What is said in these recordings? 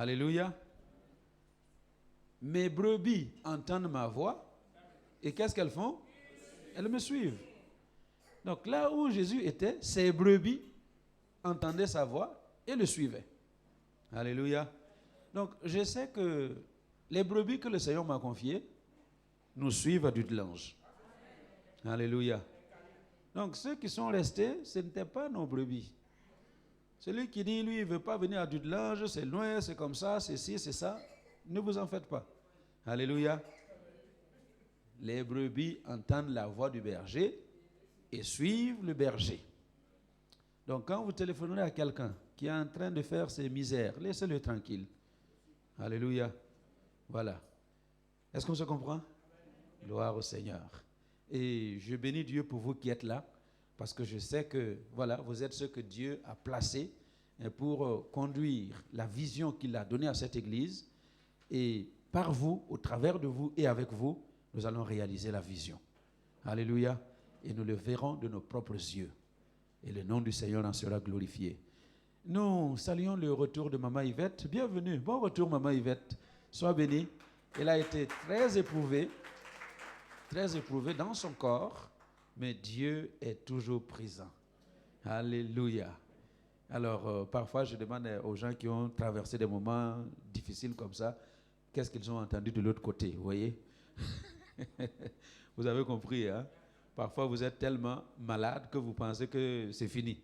Alléluia. Mes brebis entendent ma voix. Et qu'est-ce qu'elles font? Elles me suivent. Donc là où Jésus était, ses brebis entendaient sa voix et le suivaient. Alléluia. Donc je sais que les brebis que le Seigneur m'a confiées nous suivent à Dudelange. Alléluia. Donc ceux qui sont restés, ce n'étaient pas nos brebis. Celui qui dit, lui, il ne veut pas venir à Dudelange, c'est loin, c'est comme ça, c'est ci, c'est ça. Ne vous en faites pas. Alléluia. Les brebis entendent la voix du berger et suivent le berger. Donc quand vous téléphonerez à quelqu'un qui est en train de faire ses misères, laissez-le tranquille. Alléluia. Voilà. Est-ce qu'on se comprend? Gloire au Seigneur. Et je bénis Dieu pour vous qui êtes là, parce que je sais que, voilà, vous êtes ceux que Dieu a placés pour conduire la vision qu'il a donnée à cette église. Et par vous, au travers de vous et avec vous, nous allons réaliser la vision. Alléluia. Et nous le verrons de nos propres yeux. Et le nom du Seigneur en sera glorifié. Nous saluons le retour de Maman Yvette. Bienvenue. Bon retour, Maman Yvette. Sois bénie. Elle a été très éprouvée dans son corps, mais Dieu est toujours présent. Alléluia. Alors, parfois, je demande aux gens qui ont traversé des moments difficiles comme ça, qu'est-ce qu'ils ont entendu de l'autre côté, vous voyez? Vous avez compris, hein? Parfois, vous êtes tellement malade que vous pensez que c'est fini.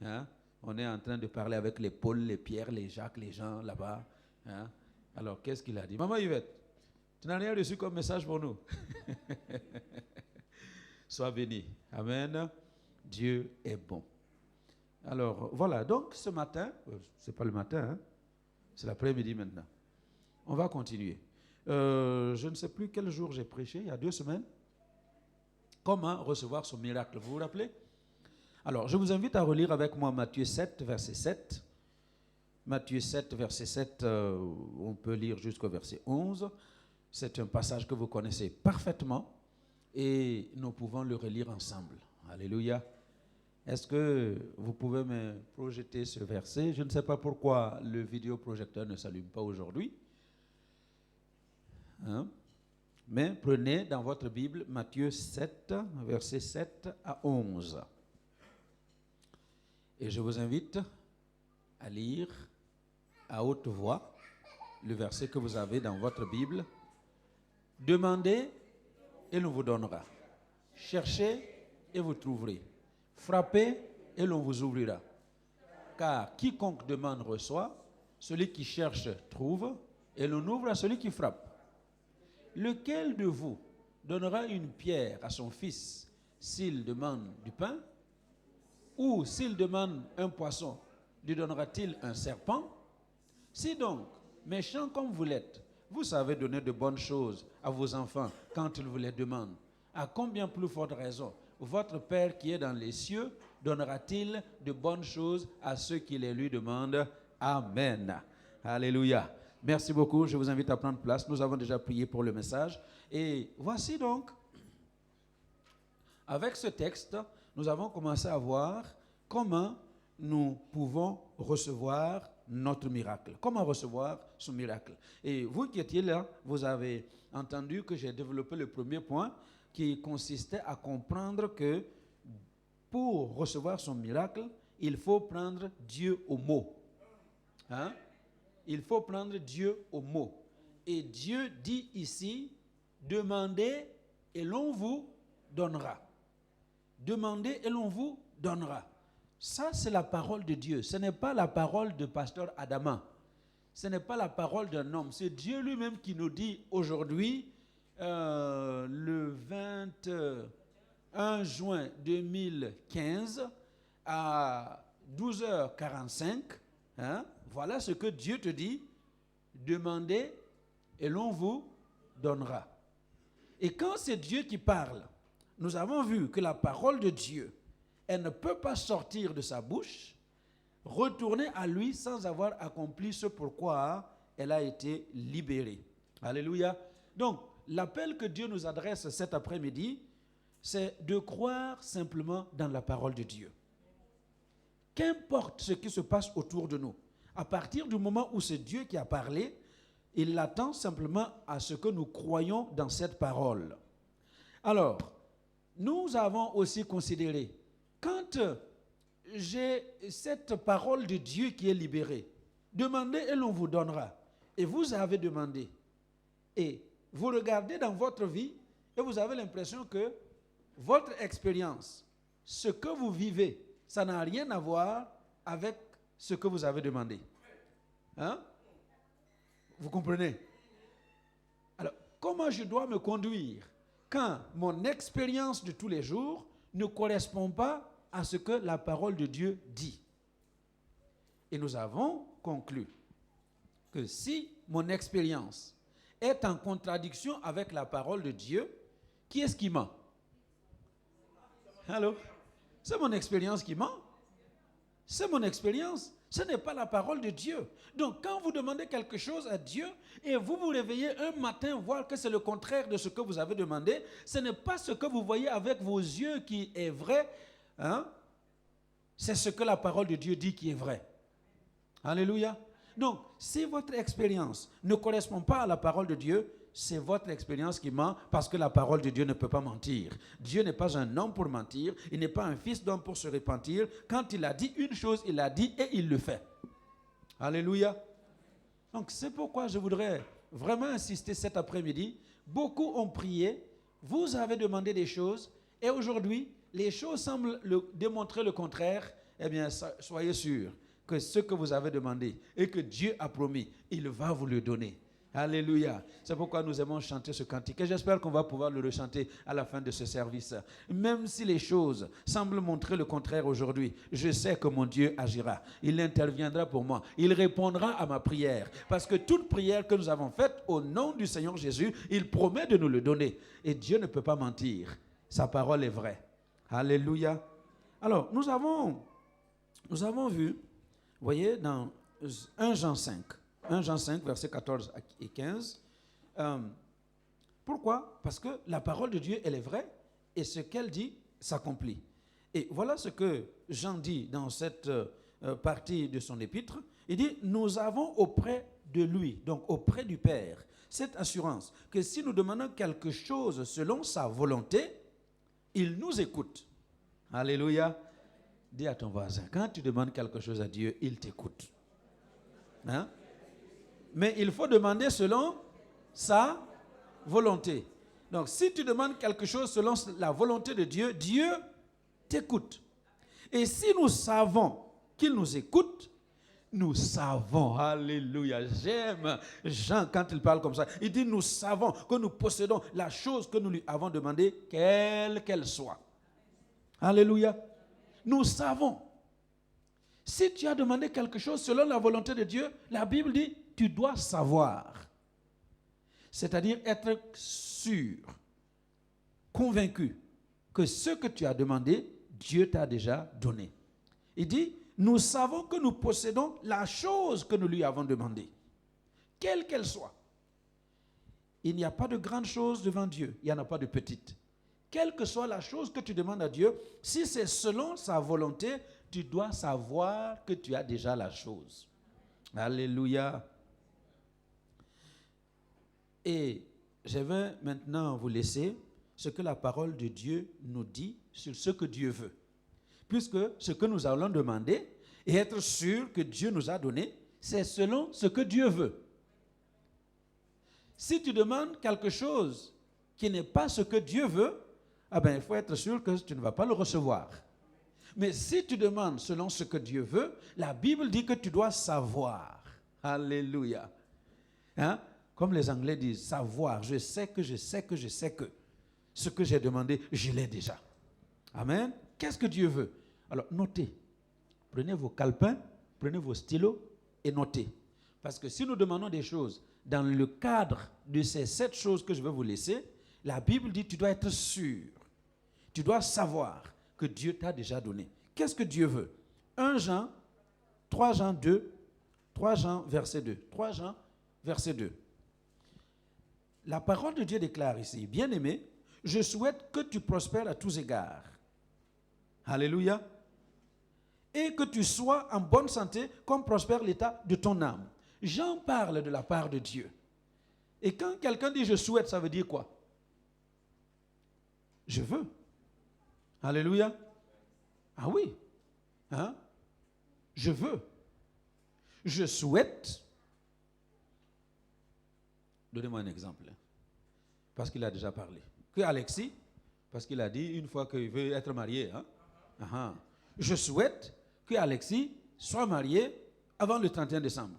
Hein? On est en train de parler avec les Paul, les Pierre, les Jacques, les gens là-bas. Hein? Alors, qu'est-ce qu'il a dit? Maman Yvette, tu n'as rien reçu comme message pour nous? Sois béni. Amen. Dieu est bon. Alors, voilà. Donc, ce matin, c'est pas le matin, hein? C'est l'après-midi maintenant. On va continuer. Je ne sais plus quel jour j'ai prêché, il y a 2 semaines. Comment recevoir son miracle? Vous vous rappelez? Alors, je vous invite à relire avec moi Matthieu 7, verset 7. Matthieu 7, verset 7, on peut lire jusqu'au verset 11. C'est un passage que vous connaissez parfaitement et nous pouvons le relire ensemble. Alléluia. Est-ce que vous pouvez me projeter ce verset? Je ne sais pas pourquoi le vidéoprojecteur ne s'allume pas aujourd'hui. Hein? Mais prenez dans votre Bible Matthieu 7, versets 7 à 11. Et je vous invite à lire à haute voix le verset que vous avez dans votre Bible. Demandez et l'on vous donnera. Cherchez et vous trouverez. Frappez et l'on vous ouvrira. Car quiconque demande reçoit, celui qui cherche trouve, et l'on ouvre à celui qui frappe. Lequel de vous donnera une pierre à son fils s'il demande du pain? Ou s'il demande un poisson, lui donnera-t-il un serpent? Si donc, méchants comme vous l'êtes, vous savez donner de bonnes choses à vos enfants quand ils vous les demandent, à combien plus forte raison votre Père qui est dans les cieux donnera-t-il de bonnes choses à ceux qui les lui demandent? Amen. Alléluia. Merci beaucoup. Je vous invite à prendre place. Nous avons déjà prié pour le message. Et voici donc, avec ce texte, nous avons commencé à voir comment nous pouvons recevoir notre miracle. Comment recevoir ce miracle? Et vous qui étiez là, vous avez entendu que j'ai développé le premier point qui consistait à comprendre que pour recevoir son miracle, il faut prendre Dieu au mot. Hein? Il faut prendre Dieu au mot. Et Dieu dit ici, demandez et l'on vous donnera. Demandez et l'on vous donnera. Ça, c'est la parole de Dieu. Ce n'est pas la parole de pasteur Adama. Ce n'est pas la parole d'un homme. C'est Dieu lui-même qui nous dit aujourd'hui, le 21 juin 2015, à 12h45, hein, voilà ce que Dieu te dit, demandez et l'on vous donnera. Et quand c'est Dieu qui parle, nous avons vu que la parole de Dieu, elle ne peut pas sortir de sa bouche, retourner à lui sans avoir accompli ce pourquoi elle a été libérée. Alléluia. Donc, l'appel que Dieu nous adresse cet après-midi, c'est de croire simplement dans la parole de Dieu. Qu'importe ce qui se passe autour de nous. À partir du moment où c'est Dieu qui a parlé, il l'attend simplement à ce que nous croyons dans cette parole. Alors, nous avons aussi considéré, quand j'ai cette parole de Dieu qui est libérée, demandez et l'on vous donnera. Et vous avez demandé. Et vous regardez dans votre vie et vous avez l'impression que votre expérience, ce que vous vivez, ça n'a rien à voir avec ce que vous avez demandé. Hein? Vous comprenez? Alors, comment je dois me conduire quand mon expérience de tous les jours ne correspond pas à ce que la parole de Dieu dit? Et nous avons conclu que si mon expérience est en contradiction avec la parole de Dieu, qui est-ce qui ment? Allô? C'est mon expérience qui ment. C'est mon expérience. Ce n'est pas la parole de Dieu. Donc, quand vous demandez quelque chose à Dieu et vous vous réveillez un matin voir que c'est le contraire de ce que vous avez demandé, ce n'est pas ce que vous voyez avec vos yeux qui est vrai, hein? C'est ce que la parole de Dieu dit qui est vrai. Alléluia. Donc, si votre expérience ne correspond pas à la parole de Dieu, c'est votre expérience qui ment parce que la parole de Dieu ne peut pas mentir. Dieu n'est pas un homme pour mentir, il n'est pas un fils d'homme pour se repentir. Quand il a dit une chose, il l'a dit et il le fait. Alléluia. Donc, c'est pourquoi je voudrais vraiment insister cet après-midi. Beaucoup ont prié, vous avez demandé des choses et aujourd'hui, les choses semblent démontrer le contraire. Eh bien, soyez sûrs que ce que vous avez demandé et que Dieu a promis, il va vous le donner. Alléluia. C'est pourquoi nous aimons chanter ce cantique. Et j'espère qu'on va pouvoir le rechanter à la fin de ce service. Même si les choses semblent montrer le contraire aujourd'hui, je sais que mon Dieu agira. Il interviendra pour moi. Il répondra à ma prière. Parce que toute prière que nous avons faite au nom du Seigneur Jésus, il promet de nous le donner. Et Dieu ne peut pas mentir. Sa parole est vraie. Alléluia. Alors, nous avons vu, vous voyez, dans 1 Jean 5. 1 Jean 5, versets 14 et 15. Pourquoi? Parce que la parole de Dieu, elle est vraie et ce qu'elle dit s'accomplit. Et voilà ce que Jean dit dans cette partie de son épître. Il dit, nous avons auprès de lui, donc auprès du Père, cette assurance que si nous demandons quelque chose selon sa volonté, il nous écoute. Alléluia. Dis à ton voisin, quand tu demandes quelque chose à Dieu, il t'écoute. Hein? Mais il faut demander selon sa volonté. Donc, si tu demandes quelque chose selon la volonté de Dieu, Dieu t'écoute. Et si nous savons qu'il nous écoute, nous savons, alléluia, j'aime Jean quand il parle comme ça. Il dit, nous savons que nous possédons la chose que nous lui avons demandée, quelle qu'elle soit. Alléluia. Nous savons. Si tu as demandé quelque chose selon la volonté de Dieu, la Bible dit, tu dois savoir. C'est-à-dire être sûr, convaincu que ce que tu as demandé, Dieu t'a déjà donné. Il dit, nous savons que nous possédons la chose que nous lui avons demandée, quelle qu'elle soit. Il n'y a pas de grande chose devant Dieu, il n'y en a pas de petite. Quelle que soit la chose que tu demandes à Dieu, si c'est selon sa volonté, tu dois savoir que tu as déjà la chose. Alléluia. Et je vais maintenant vous laisser ce que la parole de Dieu nous dit sur ce que Dieu veut. Puisque ce que nous allons demander et être sûr que Dieu nous a donné, c'est selon ce que Dieu veut. Si tu demandes quelque chose qui n'est pas ce que Dieu veut, ah ben, il faut être sûr que tu ne vas pas le recevoir. Mais si tu demandes selon ce que Dieu veut, la Bible dit que tu dois savoir. Alléluia. Hein? Comme les Anglais disent, savoir. Je sais que ce que j'ai demandé, je l'ai déjà. Amen. Qu'est-ce que Dieu veut? Alors, notez. Prenez vos calepins, prenez vos stylos et notez. Parce que si nous demandons des choses dans le cadre de ces 7 choses que je vais vous laisser, la Bible dit, tu dois être sûr. Tu dois savoir que Dieu t'a déjà donné. Qu'est-ce que Dieu veut? 3 Jean, verset 2. 3 Jean, verset 2. La parole de Dieu déclare ici, bien-aimé, je souhaite que tu prospères à tous égards. Alléluia. et que tu sois en bonne santé comme prospère l'état de ton âme. J'en parle de la part de Dieu. Et quand quelqu'un dit je souhaite, ça veut dire quoi? Je veux. Alléluia. Ah oui. Hein? Je veux. Je souhaite. Donnez-moi un exemple. Parce qu'il a déjà parlé. Que Alexis, parce qu'il a dit une fois qu'il veut être marié. Hein? Je souhaite que Alexis soit marié avant le 31 décembre.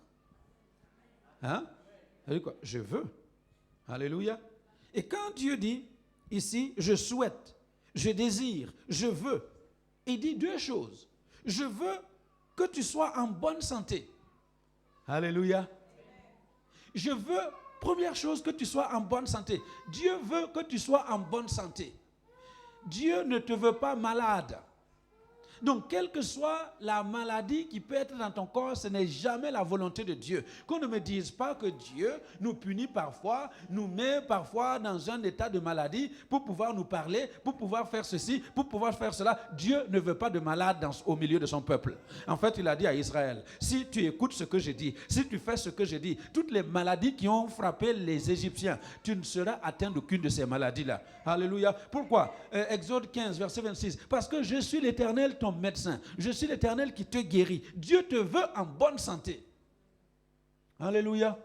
Hein? Quoi? Je veux. Alléluia. Et quand Dieu dit ici, je souhaite, je désire, je veux, il dit deux choses. Je veux que tu sois en bonne santé. Alléluia. Je veux, première chose, que tu sois en bonne santé. Dieu veut que tu sois en bonne santé. Dieu ne te veut pas malade. Donc, quelle que soit la maladie qui peut être dans ton corps, ce n'est jamais la volonté de Dieu. Qu'on ne me dise pas que Dieu nous punit parfois, nous met parfois dans un état de maladie pour pouvoir nous parler, pour pouvoir faire ceci, pour pouvoir faire cela. Dieu ne veut pas de malade au milieu de son peuple. En fait, il a dit à Israël, si tu écoutes ce que je dis, si tu fais ce que je dis, toutes les maladies qui ont frappé les Égyptiens, tu ne seras atteint d'aucune de ces maladies-là. Alléluia. Pourquoi? Exode 15, verset 26. Parce que je suis l'Éternel, ton médecin. Je suis l'Éternel qui te guérit. Dieu te veut en bonne santé. Alléluia.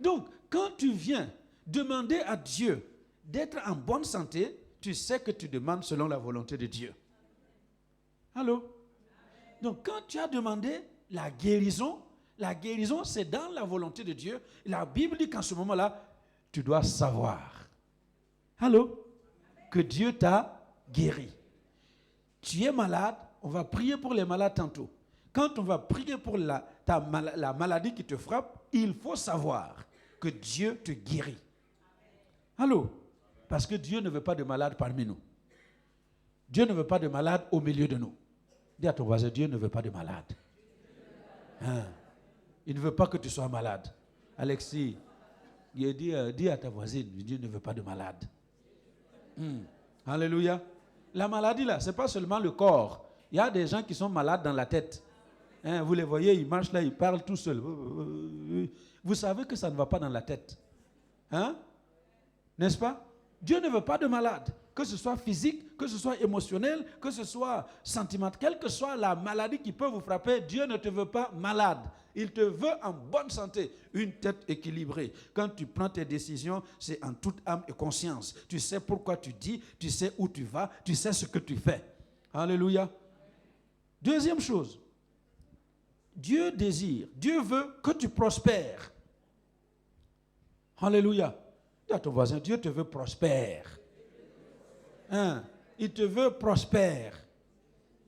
Donc, quand tu viens demander à Dieu d'être en bonne santé, tu sais que tu demandes selon la volonté de Dieu. Allô? Donc, quand tu as demandé la guérison c'est dans la volonté de Dieu. La Bible dit qu'en ce moment-là, tu dois savoir. Allô? Que Dieu t'a guéri. Tu es malade, on va prier pour les malades tantôt. Quand on va prier pour la maladie qui te frappe, il faut savoir que Dieu te guérit. Allô? Parce que Dieu ne veut pas de malades parmi nous. Dieu ne veut pas de malades au milieu de nous. Dis à ton voisin, Dieu ne veut pas de malades. Hein? Il ne veut pas que tu sois malade. Alexis, dis à ta voisine, Dieu ne veut pas de malade. Alléluia. La maladie là, ce n'est pas seulement le corps. Il y a des gens qui sont malades dans la tête. Hein, vous les voyez, ils marchent là, ils parlent tout seuls. Vous savez que ça ne va pas dans la tête. Hein? N'est-ce pas? Dieu ne veut pas de malade. Que ce soit physique, que ce soit émotionnel, que ce soit sentimental. Quelle que soit la maladie qui peut vous frapper, Dieu ne te veut pas malade. Il te veut en bonne santé, une tête équilibrée. Quand tu prends tes décisions, c'est en toute âme et conscience. Tu sais pourquoi tu dis, tu sais où tu vas, tu sais ce que tu fais. Alléluia. Deuxième chose, Dieu désire, Dieu veut que tu prospères. Alléluia. Dis à ton voisin, Dieu te veut prospère. Hein? Il te veut prospère.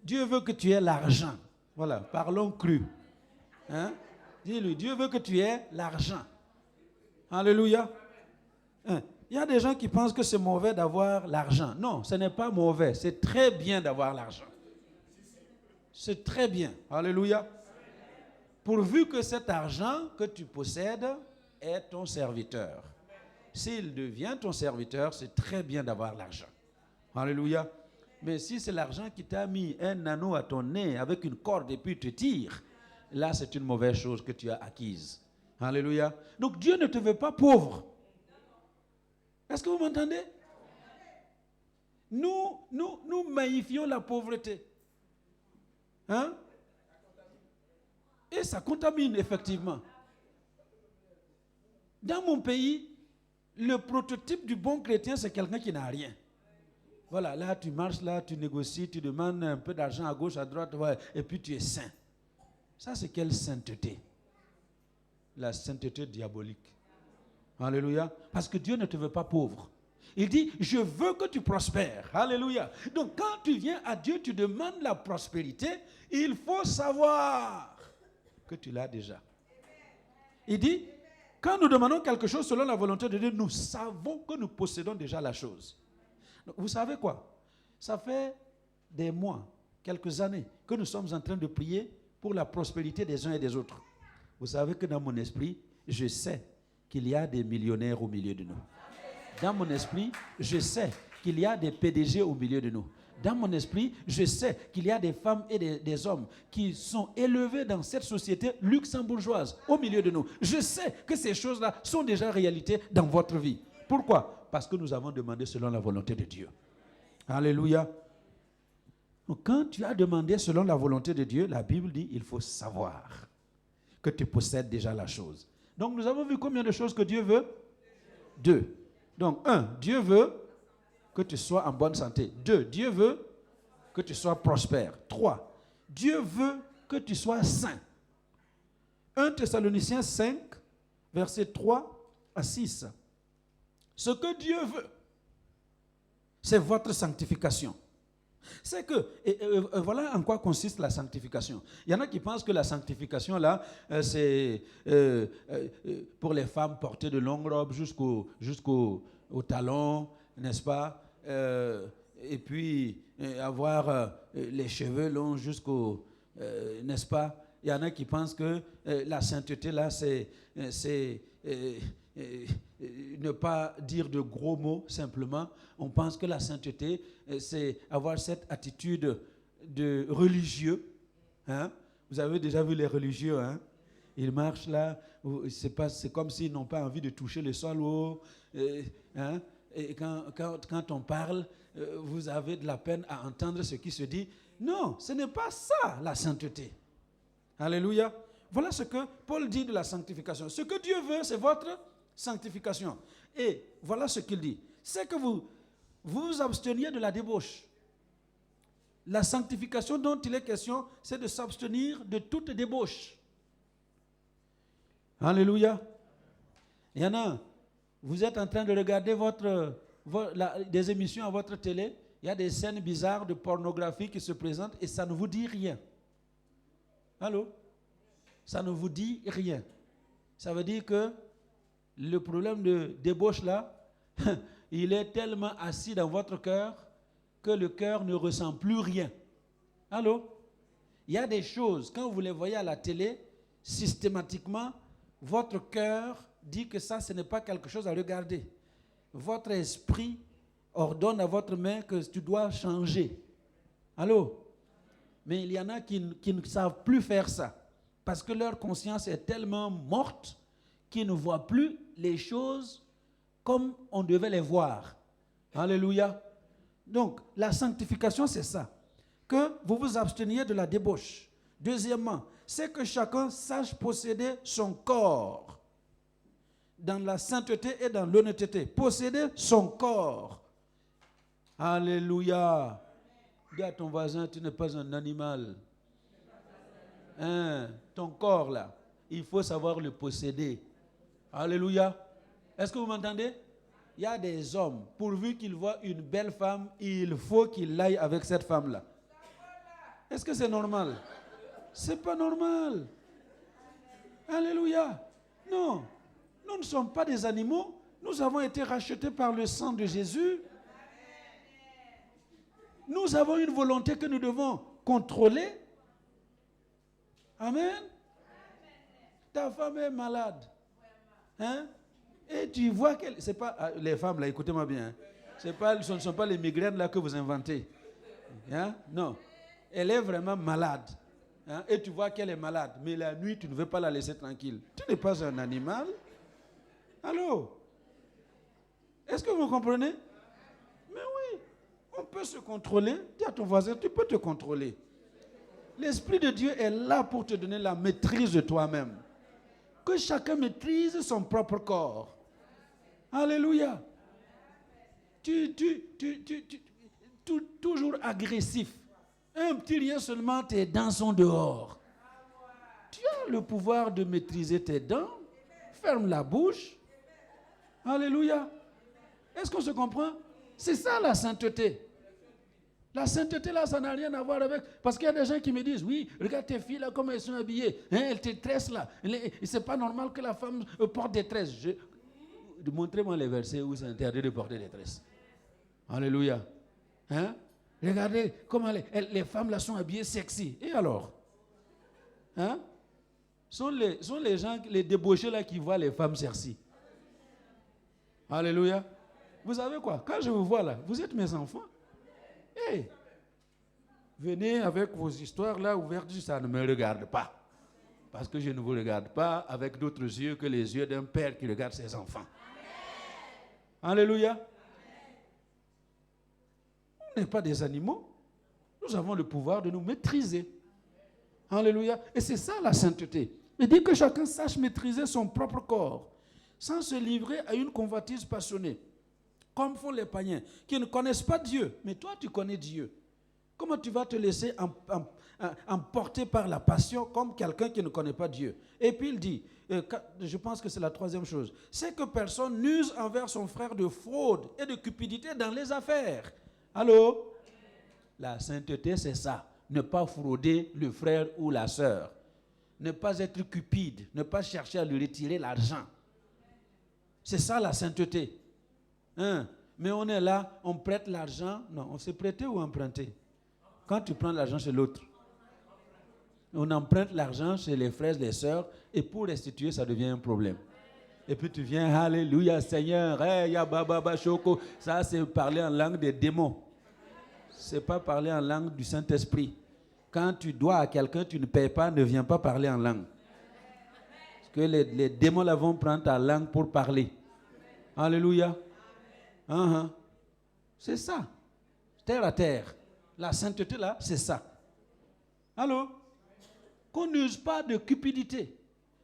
Dieu veut que tu aies l'argent. Voilà, parlons cru. Hein? Dis-lui, Dieu veut que tu aies l'argent. Alléluia. Hein? Il y a des gens qui pensent que c'est mauvais d'avoir l'argent. Non, ce n'est pas mauvais. C'est très bien d'avoir l'argent. C'est très bien. Alléluia. Pourvu que cet argent que tu possèdes est ton serviteur. S'il devient ton serviteur, c'est très bien d'avoir l'argent. Alléluia. Mais si c'est l'argent qui t'a mis un anneau à ton nez avec une corde et puis te tire, là c'est une mauvaise chose que tu as acquise. Alléluia. Donc Dieu ne te veut pas pauvre. Est-ce que vous m'entendez? Nous magnifions la pauvreté. Hein? Et ça contamine effectivement. Dans mon pays, le prototype du bon chrétien, c'est quelqu'un qui n'a rien. Voilà, là tu marches, là tu négocies, tu demandes un peu d'argent à gauche, à droite, ouais, et puis tu es saint. Ça c'est quelle sainteté? La sainteté diabolique. Alléluia. Parce que Dieu ne te veut pas pauvre. Il dit, je veux que tu prospères. Alléluia. Donc quand tu viens à Dieu, tu demandes la prospérité, il faut savoir que tu l'as déjà. Il dit, quand nous demandons quelque chose selon la volonté de Dieu, nous savons que nous possédons déjà la chose. Donc, vous savez quoi? Ça fait des mois, quelques années, que nous sommes en train de prier pour la prospérité des uns et des autres. Vous savez que dans mon esprit, je sais qu'il y a des millionnaires au milieu de nous. Dans mon esprit, je sais qu'il y a des PDG au milieu de nous. Dans mon esprit, je sais qu'il y a des femmes et des hommes qui sont élevés dans cette société luxembourgeoise, au milieu de nous. Je sais que ces choses-là sont déjà réalité dans votre vie. Pourquoi? Parce que nous avons demandé selon la volonté de Dieu. Alléluia. Donc, quand tu as demandé selon la volonté de Dieu, la Bible dit il faut savoir que tu possèdes déjà la chose. Donc, nous avons vu combien de choses que Dieu veut? 2. Donc, 1, Dieu veut que tu sois en bonne santé. 2, Dieu veut que tu sois prospère. 3, Dieu veut que tu sois saint. 1 Thessaloniciens 5, versets 3 à 6. Ce que Dieu veut, c'est votre sanctification. C'est que, voilà en quoi consiste la sanctification. Il y en a qui pensent que la sanctification, là, c'est pour les femmes porter de longues robes jusqu'au talon, n'est-ce pas? Et puis avoir les cheveux longs jusqu'au... n'est-ce pas? Il y en a qui pensent que la sainteté, là, c'est ne pas dire de gros mots simplement. On pense que la sainteté, c'est avoir cette attitude de religieux. Hein? Vous avez déjà vu les religieux, hein? Ils marchent là, c'est comme s'ils n'ont pas envie de toucher le sol. Hein? Et quand on parle, vous avez de la peine à entendre ce qui se dit. Non, ce n'est pas ça la sainteté. Alléluia. Voilà ce que Paul dit de la sanctification. Ce que Dieu veut, c'est votre sanctification. Et voilà ce qu'il dit. C'est que vous vous absteniez de la débauche. La sanctification dont il est question, c'est de s'abstenir de toute débauche. Alléluia. Il y en a, vous êtes en train de regarder des émissions à votre télé, il y a des scènes bizarres de pornographie qui se présentent et ça ne vous dit rien. Allô? Ça ne vous dit rien. Ça veut dire que le problème de débauche là, il est tellement assis dans votre cœur que le cœur ne ressent plus rien. Allô? Il y a des choses, quand vous les voyez à la télé, systématiquement, votre cœur dit que ça, ce n'est pas quelque chose à regarder. Votre esprit ordonne à votre main que tu dois changer. Allô? Mais il y en a qui ne savent plus faire ça. Parce que leur conscience est tellement morte qu'ils ne voient plus les choses comme on devait les voir. Alléluia. Donc, la sanctification, c'est ça. Que vous vous absteniez de la débauche. Deuxièmement, c'est que chacun sache posséder son corps dans la sainteté et dans l'honnêteté. Posséder son corps. Alléluia. Dis à ton voisin, tu n'es pas un animal. Hein, ton corps là, il faut savoir le posséder. Alléluia. Est-ce que vous m'entendez? Il y a des hommes, pourvu qu'ils voient une belle femme, il faut qu'ils aillent avec cette femme-là. Est-ce que c'est normal? C'est pas normal. Alléluia. Non, nous ne sommes pas des animaux. Nous avons été rachetés par le sang de Jésus. Nous avons une volonté que nous devons contrôler. Amen. Ta femme est malade. Hein? Et tu vois qu'elle... C'est pas... Les femmes, là, écoutez-moi bien. Ce ne sont pas les migraines là que vous inventez. Hein? Non. Elle est vraiment malade. Hein? Et tu vois qu'elle est malade. Mais la nuit, tu ne veux pas la laisser tranquille. Tu n'es pas un animal. Allô? Est-ce que vous comprenez? Mais oui. On peut se contrôler. Dis à ton voisin, tu peux te contrôler. L'Esprit de Dieu est là pour te donner la maîtrise de toi-même. Que chacun maîtrise son propre corps. Alléluia. Toujours agressif. Un petit rien seulement, tes dents sont dehors. Tu as le pouvoir de maîtriser tes dents. Ferme la bouche. Alléluia. Est-ce qu'on se comprend? C'est ça la sainteté. La sainteté, là, ça n'a rien à voir avec... Parce qu'il y a des gens qui me disent, oui, regarde tes filles, là, comment elles sont habillées. Hein, elles te tressent, là. C'est pas normal que la femme porte des tresses. Montrez-moi les versets où c'est interdit de porter des tresses. Alléluia. Hein? Regardez comment les femmes, là, sont habillées sexy. Et alors? Hein? Sont les gens, les débauchés, là, qui voient les femmes sexy. Alléluia. Vous savez quoi? Quand je vous vois, là, vous êtes mes enfants. Hey, venez avec vos histoires là ouvertes, ça ne me regarde pas. Parce que je ne vous regarde pas avec d'autres yeux que les yeux d'un père qui regarde ses enfants. Amen. Alléluia. Amen. On n'est pas des animaux. Nous avons le pouvoir de nous maîtriser. Alléluia. Et c'est ça la sainteté. Il dit que chacun sache maîtriser son propre corps, sans se livrer à une convoitise passionnée, comme font les païens, qui ne connaissent pas Dieu. Mais toi, tu connais Dieu. Comment tu vas te laisser emporter par la passion comme quelqu'un qui ne connaît pas Dieu? Et puis il dit, je pense que c'est la troisième chose, c'est que personne n'use envers son frère de fraude et de cupidité dans les affaires. Allô? La sainteté, c'est ça. Ne pas frauder le frère ou la sœur. Ne pas être cupide. Ne pas chercher à lui retirer l'argent. C'est ça la sainteté. Hein? Mais on est là, on prête l'argent. Non, on s'est prêté ou emprunté? Quand tu prends l'argent chez l'autre, on emprunte l'argent chez les frères, les sœurs, et pour restituer, ça devient un problème. Et puis tu viens, alléluia Seigneur, hey, ya baba choko. Ça, c'est parler en langue des démons. Ce n'est pas parler en langue du Saint-Esprit. Quand tu dois à quelqu'un, tu ne payes pas, ne viens pas parler en langue. Parce que les démons là vont prendre ta langue pour parler. Alléluia. C'est ça. Terre à terre. La sainteté là, c'est ça. Allô? Qu'on n'use pas de cupidité.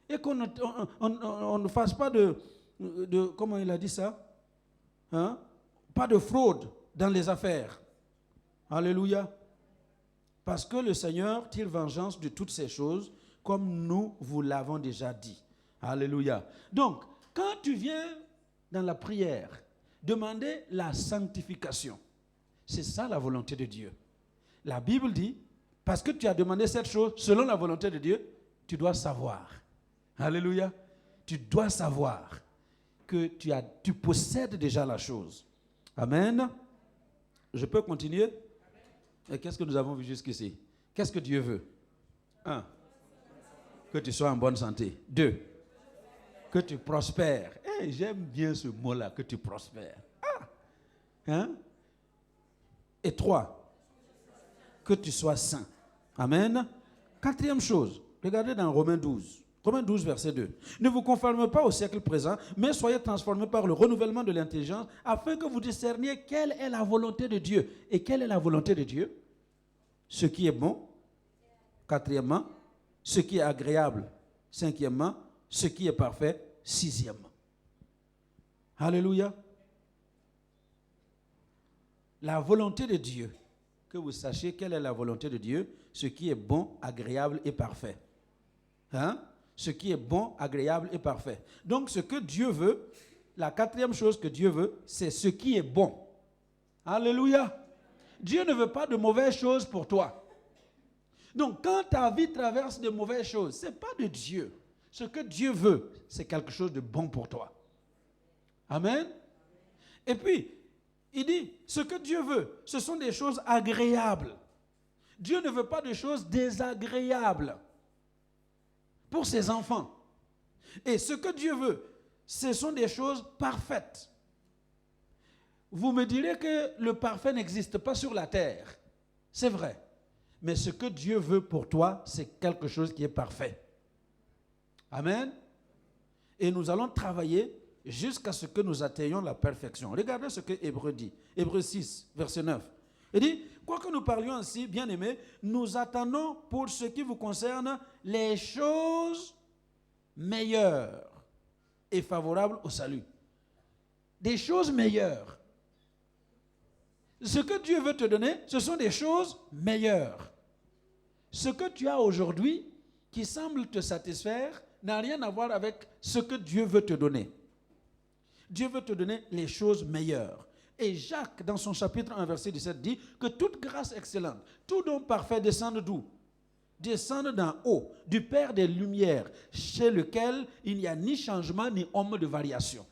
Et qu'on ne fasse pas de comment il a dit ça? Hein? Pas de fraude dans les affaires. Alléluia. Parce que le Seigneur tire vengeance de toutes ces choses, comme nous vous l'avons déjà dit. Alléluia. Donc, quand tu viens dans la prière, demander la sanctification, c'est ça la volonté de Dieu. La Bible dit, parce que tu as demandé cette chose selon la volonté de Dieu, tu dois savoir. Alléluia. Tu dois savoir que tu possèdes déjà la chose. Amen. Je peux continuer? Et qu'est-ce que nous avons vu jusqu'ici? Qu'est-ce que Dieu veut? 1. Que tu sois en bonne santé. 2. Que tu prospères. Hey, j'aime bien ce mot-là, que tu prospères. Hein? Et 3. Que tu sois saint. Amen. 4e chose, regardez dans Romains 12. Romains 12, verset 2. Ne vous conformez pas au siècle présent, mais soyez transformés par le renouvellement de l'intelligence, afin que vous discerniez quelle est la volonté de Dieu. Et quelle est la volonté de Dieu? Ce qui est bon. 4e, ce qui est agréable. 5e, ce qui est parfait. 6e. Alléluia. La volonté de Dieu. Que vous sachiez quelle est la volonté de Dieu, ce qui est bon, agréable et parfait. Hein? Ce qui est bon, agréable et parfait. Donc ce que Dieu veut, la 4e chose que Dieu veut, c'est ce qui est bon. Alléluia. Dieu ne veut pas de mauvaises choses pour toi. Donc quand ta vie traverse de mauvaises choses, ce n'est pas de Dieu. Ce que Dieu veut, c'est quelque chose de bon pour toi. Amen. Et puis, il dit, ce que Dieu veut, ce sont des choses agréables. Dieu ne veut pas de choses désagréables pour ses enfants. Et ce que Dieu veut, ce sont des choses parfaites. Vous me direz que le parfait n'existe pas sur la terre. C'est vrai. Mais ce que Dieu veut pour toi, c'est quelque chose qui est parfait. Amen. Et nous allons travailler jusqu'à ce que nous atteignions la perfection. Regardez ce que Hébreu dit. Hébreu 6, verset 9. Il dit, quoique nous parlions ainsi, bien-aimés, nous attendons pour ce qui vous concerne les choses meilleures et favorables au salut. Des choses meilleures. Ce que Dieu veut te donner, ce sont des choses meilleures. Ce que tu as aujourd'hui, qui semble te satisfaire, n'a rien à voir avec ce que Dieu veut te donner. Dieu veut te donner les choses meilleures. Et Jacques, dans son chapitre 1, verset 17, dit que toute grâce excellente, tout don parfait descend d'où? Descend d'en haut, du Père des Lumières, chez lequel il n'y a ni changement ni ombre de variation.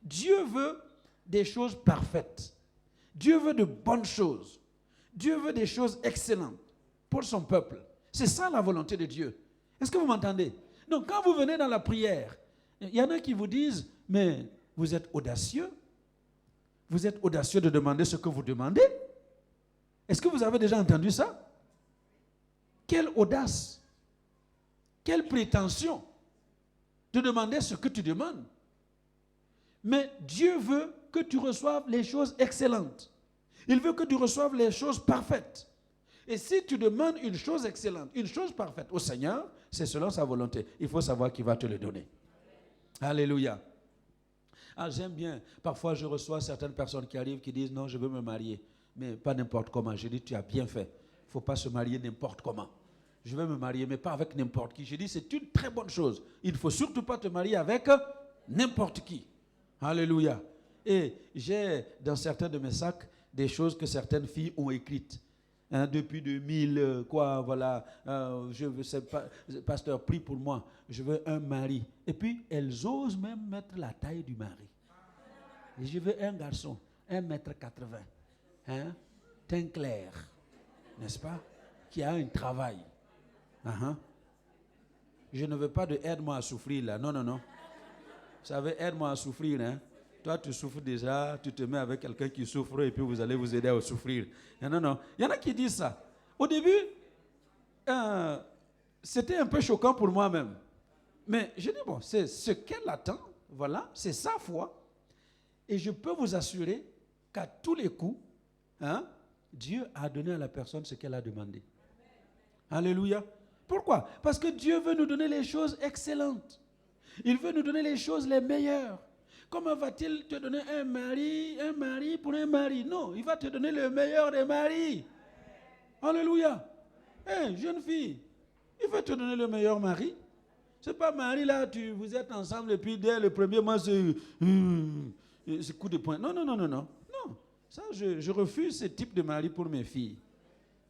Dieu veut des choses parfaites. Dieu veut de bonnes choses. Dieu veut des choses excellentes pour son peuple. C'est ça la volonté de Dieu. Est-ce que vous m'entendez? Donc quand vous venez dans la prière, il y en a qui vous disent, mais vous êtes audacieux. Vous êtes audacieux de demander ce que vous demandez. Est-ce que vous avez déjà entendu ça? Quelle audace, quelle prétention de demander ce que tu demandes. Mais Dieu veut que tu reçoives les choses excellentes. Il veut que tu reçoives les choses parfaites. Et si tu demandes une chose excellente, une chose parfaite au Seigneur, c'est selon sa volonté. Il faut savoir qu'il va te le donner. Alléluia. Ah, j'aime bien. Parfois, je reçois certaines personnes qui arrivent qui disent « Non, je veux me marier. » Mais pas n'importe comment. Je dis « Tu as bien fait. Il ne faut pas se marier n'importe comment. Je veux me marier, mais pas avec n'importe qui. » Je dis « C'est une très bonne chose. Il ne faut surtout pas te marier avec n'importe qui. » Alléluia. Et j'ai dans certains de mes sacs des choses que certaines filles ont écrites. Hein, depuis 2000, voilà, je veux, pasteur, prie pour moi, je veux un mari. Et puis, elles osent même mettre la taille du mari. Et je veux un garçon, 1m80, hein, teint clair, n'est-ce pas, qui a un travail. Je ne veux pas de aide-moi à souffrir là, non, non, non. Vous savez, aide-moi à souffrir, hein. Toi, tu souffres déjà, tu te mets avec quelqu'un qui souffre et puis vous allez vous aider à souffrir. Non, non. Il y en a qui disent ça. Au début, c'était un peu choquant pour moi-même. Mais je dis, bon, c'est ce qu'elle attend, voilà, c'est sa foi. Et je peux vous assurer qu'à tous les coups, hein, Dieu a donné à la personne ce qu'elle a demandé. Alléluia. Pourquoi? Parce que Dieu veut nous donner les choses excellentes. Il veut nous donner les choses les meilleures. Comment va-t-il te donner un mari pour un mari? Non, il va te donner le meilleur des maris. Alléluia. Hé, jeune fille, il va te donner le meilleur mari. Ce n'est pas mari là, vous êtes ensemble et puis dès le premier mois, c'est coup de poing. Non, non, non, non, non. Non, ça, je refuse ce type de mari pour mes filles.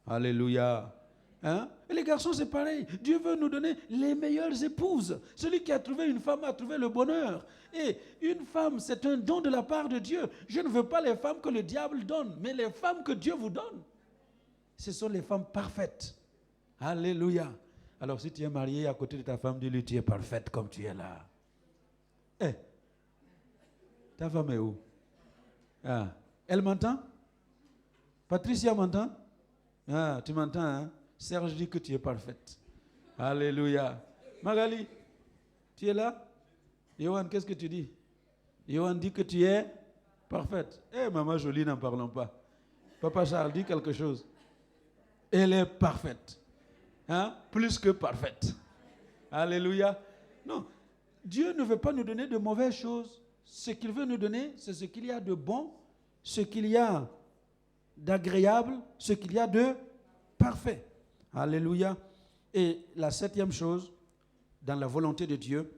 Alléluia. Hein? Et les garçons, c'est pareil. Dieu veut nous donner les meilleures épouses. Celui qui a trouvé une femme a trouvé le bonheur. Et une femme, c'est un don de la part de Dieu. Je ne veux pas les femmes que le diable donne, mais les femmes que Dieu vous donne. Ce sont les femmes parfaites. Alléluia. Alors si tu es marié à côté de ta femme, dis-lui, tu es parfaite comme tu es là. Eh, ta femme est où? Ah, elle m'entend? Patricia m'entend? Ah, tu m'entends, hein? Serge dit que tu es parfaite. Alléluia. Magali, tu es là? Yohan, qu'est-ce que tu dis? Yohan dit que tu es parfaite. Eh, maman jolie, n'en parlons pas. Papa Charles dit quelque chose. Elle est parfaite. Hein? Plus que parfaite. Alléluia. Non, Dieu ne veut pas nous donner de mauvaises choses. Ce qu'il veut nous donner, c'est ce qu'il y a de bon, ce qu'il y a d'agréable, ce qu'il y a de parfait. Alléluia. Et la 7e chose, dans la volonté de Dieu,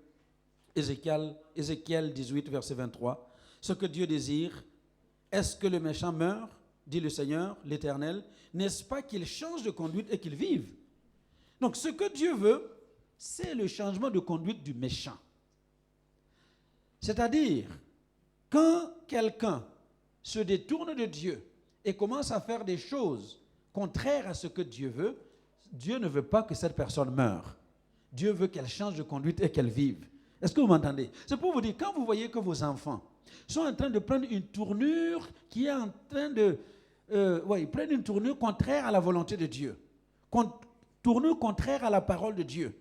Ézéchiel 18, verset 23, ce que Dieu désire, est-ce que le méchant meure, dit le Seigneur, l'Éternel, n'est-ce pas qu'il change de conduite et qu'il vive? Donc ce que Dieu veut, c'est le changement de conduite du méchant. C'est-à-dire, quand quelqu'un se détourne de Dieu et commence à faire des choses contraires à ce que Dieu veut, Dieu ne veut pas que cette personne meure. Dieu veut qu'elle change de conduite et qu'elle vive. Est-ce que vous m'entendez? C'est pour vous dire, quand vous voyez que vos enfants sont en train de prendre une tournure qui est en train de... ils prennent une tournure contraire à la volonté de Dieu. Tournure contraire à la parole de Dieu.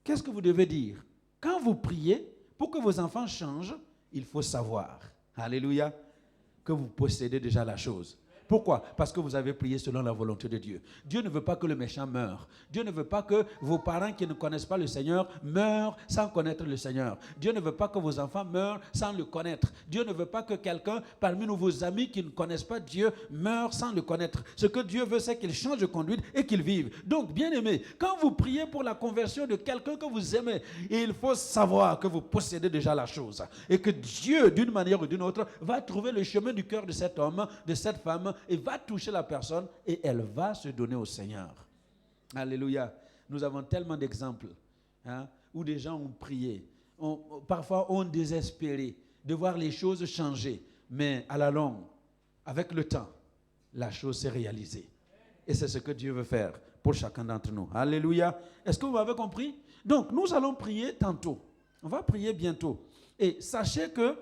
Qu'est-ce que vous devez dire? Quand vous priez, pour que vos enfants changent, il faut savoir, alléluia, que vous possédez déjà la chose. Pourquoi? Parce que vous avez prié selon la volonté de Dieu. Dieu ne veut pas que le méchant meure. Dieu ne veut pas que vos parents qui ne connaissent pas le Seigneur meurent sans connaître le Seigneur. Dieu ne veut pas que vos enfants meurent sans le connaître. Dieu ne veut pas que quelqu'un parmi nous, vos amis qui ne connaissent pas Dieu, meure sans le connaître. Ce que Dieu veut, c'est qu'il change de conduite et qu'il vive. Donc, bien aimé, quand vous priez pour la conversion de quelqu'un que vous aimez, il faut savoir que vous possédez déjà la chose. Et que Dieu, d'une manière ou d'une autre, va trouver le chemin du cœur de cet homme, de cette femme, et va toucher la personne et elle va se donner au Seigneur. Alléluia. Nous avons tellement d'exemples où des gens ont prié, parfois ont désespéré de voir les choses changer, mais à la longue, avec le temps, la chose s'est réalisée. Et c'est ce que Dieu veut faire pour chacun d'entre nous. Alléluia. Est-ce que vous m'avez compris? Donc, nous allons prier tantôt. On va prier bientôt. Et sachez que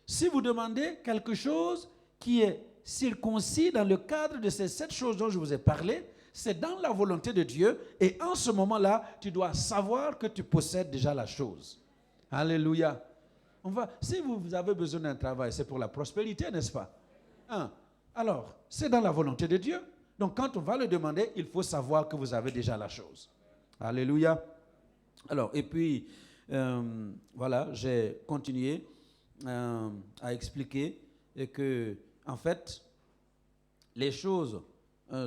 si vous demandez quelque chose qui est circoncis dans le cadre de ces 7 choses dont je vous ai parlé, c'est dans la volonté de Dieu. Et en ce moment-là, tu dois savoir que tu possèdes déjà la chose. Alléluia. Si vous avez besoin d'un travail, c'est pour la prospérité, n'est-ce pas? Alors, c'est dans la volonté de Dieu. Donc, quand on va le demander, il faut savoir que vous avez déjà la chose. Alléluia. Alors, et puis, voilà, j'ai continué à expliquer que, en fait, les choses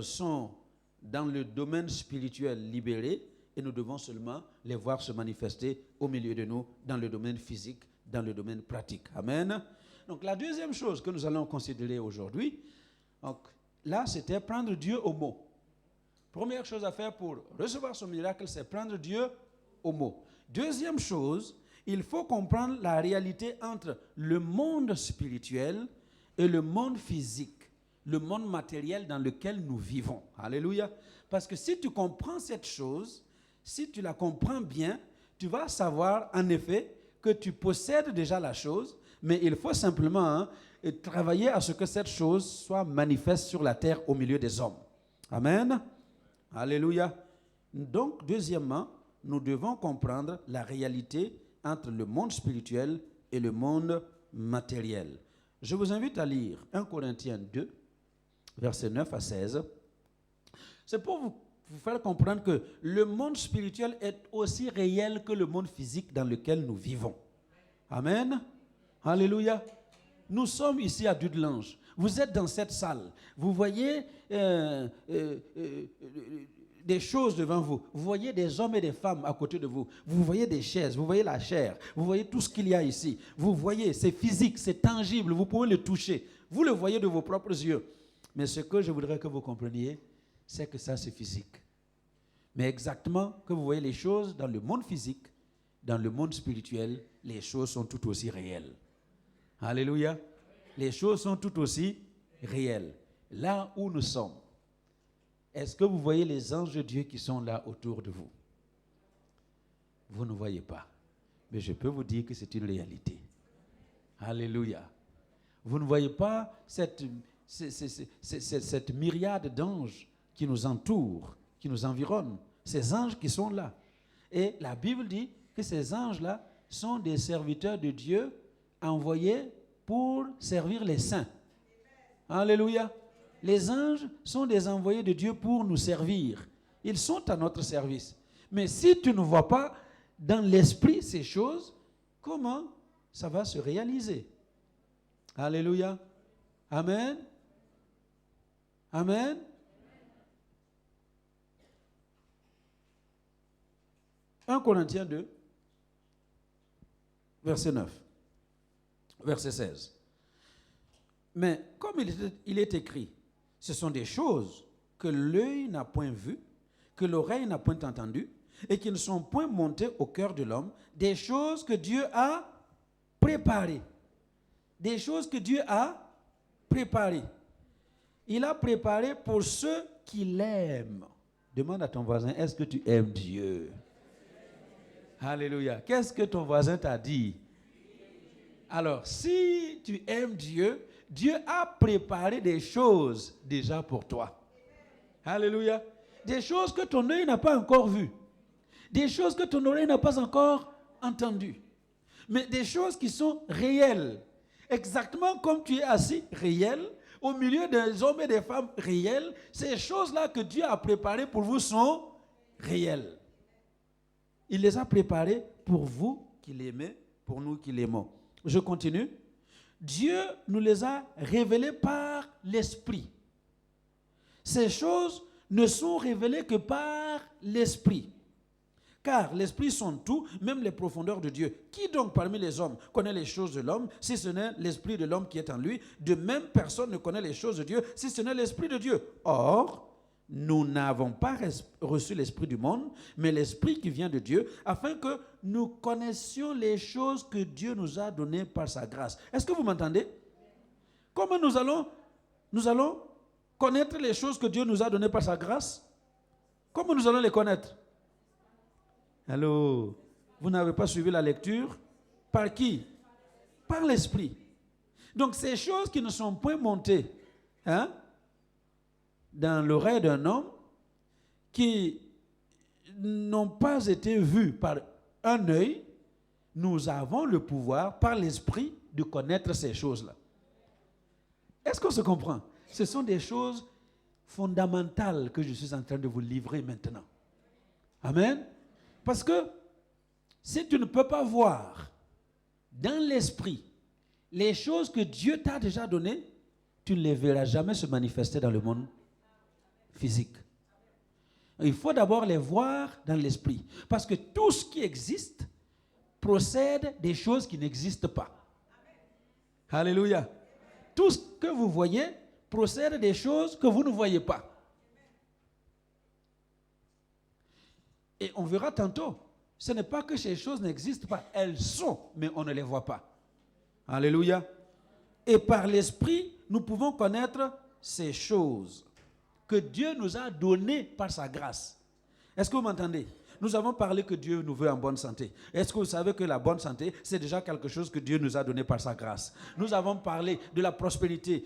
sont dans le domaine spirituel libéré et nous devons seulement les voir se manifester au milieu de nous dans le domaine physique, dans le domaine pratique. Amen. Donc, la deuxième chose que nous allons considérer aujourd'hui, là, c'était prendre Dieu au mot. Première chose à faire pour recevoir son miracle, c'est prendre Dieu au mot. Deuxième chose, il faut comprendre la réalité entre le monde spirituel et le monde physique, le monde matériel dans lequel nous vivons. Alléluia. Parce que si tu comprends cette chose, si tu la comprends bien, tu vas savoir en effet que tu possèdes déjà la chose, mais il faut simplement travailler à ce que cette chose soit manifeste sur la terre au milieu des hommes. Amen. Alléluia. Donc, deuxièmement, nous devons comprendre la réalité entre le monde spirituel et le monde matériel. Je vous invite à lire 1 Corinthiens 2, versets 9 à 16. C'est pour vous faire comprendre que le monde spirituel est aussi réel que le monde physique dans lequel nous vivons. Amen. Alléluia. Nous sommes ici à Dudelange. Vous êtes dans cette salle. Vous voyez des choses devant vous. Vous voyez des hommes et des femmes à côté de vous. Vous voyez des chaises, vous voyez la chair, vous voyez tout ce qu'il y a ici. Vous voyez, c'est physique, c'est tangible, vous pouvez le toucher. Vous le voyez de vos propres yeux. Mais ce que je voudrais que vous compreniez, c'est que ça c'est physique. Mais exactement que vous voyez les choses dans le monde physique, dans le monde spirituel, les choses sont tout aussi réelles. Alléluia. Les choses sont tout aussi réelles. Là où nous sommes, est-ce que vous voyez les anges de Dieu qui sont là autour de vous? Vous ne voyez pas. Mais je peux vous dire que c'est une réalité. Alléluia. Vous ne voyez pas cette myriade d'anges qui nous entourent, qui nous environnent. Ces anges qui sont là. Et la Bible dit que ces anges-là sont des serviteurs de Dieu envoyés pour servir les saints. Alléluia. Les anges sont des envoyés de Dieu pour nous servir. Ils sont à notre service. Mais si tu ne vois pas dans l'esprit ces choses, comment ça va se réaliser? Alléluia. Amen. Amen. « 1 Corinthiens 2, verset 9, verset 16. Mais comme il est écrit, ce sont des choses que l'œil n'a point vues, que l'oreille n'a point entendues, et qui ne sont point montées au cœur de l'homme, des choses que Dieu a préparées. Des choses que Dieu a préparées. Il a préparé pour ceux qui l'aiment. Demande à ton voisin, est-ce que tu aimes Dieu? Alléluia. Qu'est-ce que ton voisin t'a dit? Alors, si tu aimes Dieu, Dieu a préparé des choses déjà pour toi. Alléluia. Des choses que ton œil n'a pas encore vues. Des choses que ton oreille n'a pas encore entendues. Mais des choses qui sont réelles. Exactement comme tu es assis, réel, au milieu des hommes et des femmes réels, ces choses-là que Dieu a préparées pour vous sont réelles. Il les a préparées pour vous qui l'aimez, pour nous qui l'aimons. Je continue. Dieu nous les a révélées par l'Esprit. Ces choses ne sont révélées que par l'Esprit. Car l'Esprit sonde tout, même les profondeurs de Dieu. Qui donc parmi les hommes connaît les choses de l'homme, si ce n'est l'Esprit de l'homme qui est en lui? De même, personne ne connaît les choses de Dieu, si ce n'est l'Esprit de Dieu. Or, nous n'avons pas reçu l'Esprit du monde, mais l'Esprit qui vient de Dieu, afin que nous connaissions les choses que Dieu nous a données par sa grâce. Est-ce que vous m'entendez? Comment nous allons connaître les choses que Dieu nous a données par sa grâce? Comment nous allons les connaître? Allô? Vous n'avez pas suivi la lecture? Par qui? Par l'Esprit. Donc ces choses qui ne sont point montées hein, dans l'oreille d'un homme qui n'ont pas été vus par un œil, nous avons le pouvoir par l'esprit de connaître ces choses-là. Est-ce qu'on se comprend? Ce sont des choses fondamentales que je suis en train de vous livrer maintenant. Amen. Parce que si tu ne peux pas voir dans l'esprit les choses que Dieu t'a déjà données, tu ne les verras jamais se manifester dans le monde physique. Il faut d'abord les voir dans l'esprit. Parce que tout ce qui existe procède des choses qui n'existent pas. Alléluia. Tout ce que vous voyez procède des choses que vous ne voyez pas. Et on verra tantôt, ce n'est pas que ces choses n'existent pas, elles sont, mais on ne les voit pas. Alléluia. Et par l'esprit, nous pouvons connaître ces choses que Dieu nous a données par sa grâce. Est-ce que vous m'entendez? Nous avons parlé que Dieu nous veut en bonne santé. Est-ce que vous savez que la bonne santé, c'est déjà quelque chose que Dieu nous a donné par sa grâce? Nous avons parlé de la prospérité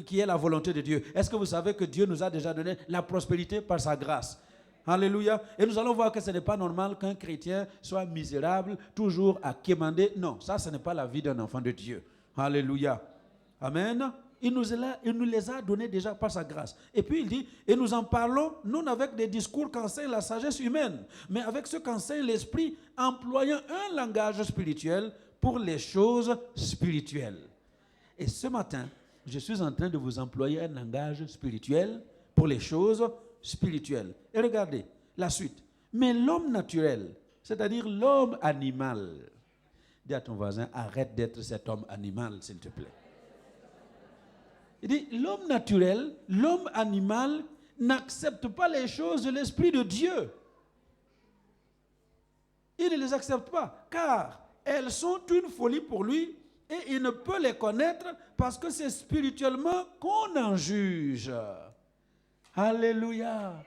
qui est la volonté de Dieu. Est-ce que vous savez que Dieu nous a déjà donné la prospérité par sa grâce? Alléluia. Et nous allons voir que ce n'est pas normal qu'un chrétien soit misérable, toujours à quémander. Non, ça, ce n'est pas la vie d'un enfant de Dieu. Alléluia. Amen. Il nous les a donnés déjà par sa grâce. Et puis il dit, et nous en parlons, non avec des discours qu'enseigne la sagesse humaine, mais avec ce qu'enseigne l'esprit, employant un langage spirituel pour les choses spirituelles. Et ce matin, je suis en train de vous employer un langage spirituel pour les choses spirituelles. Et regardez la suite. Mais l'homme naturel, c'est-à-dire l'homme animal, dis à ton voisin, arrête d'être cet homme animal, s'il te plaît. Il dit, l'homme naturel, l'homme animal n'accepte pas les choses de l'Esprit de Dieu. Il ne les accepte pas, car elles sont une folie pour lui et il ne peut les connaître parce que c'est spirituellement qu'on en juge. Alléluia.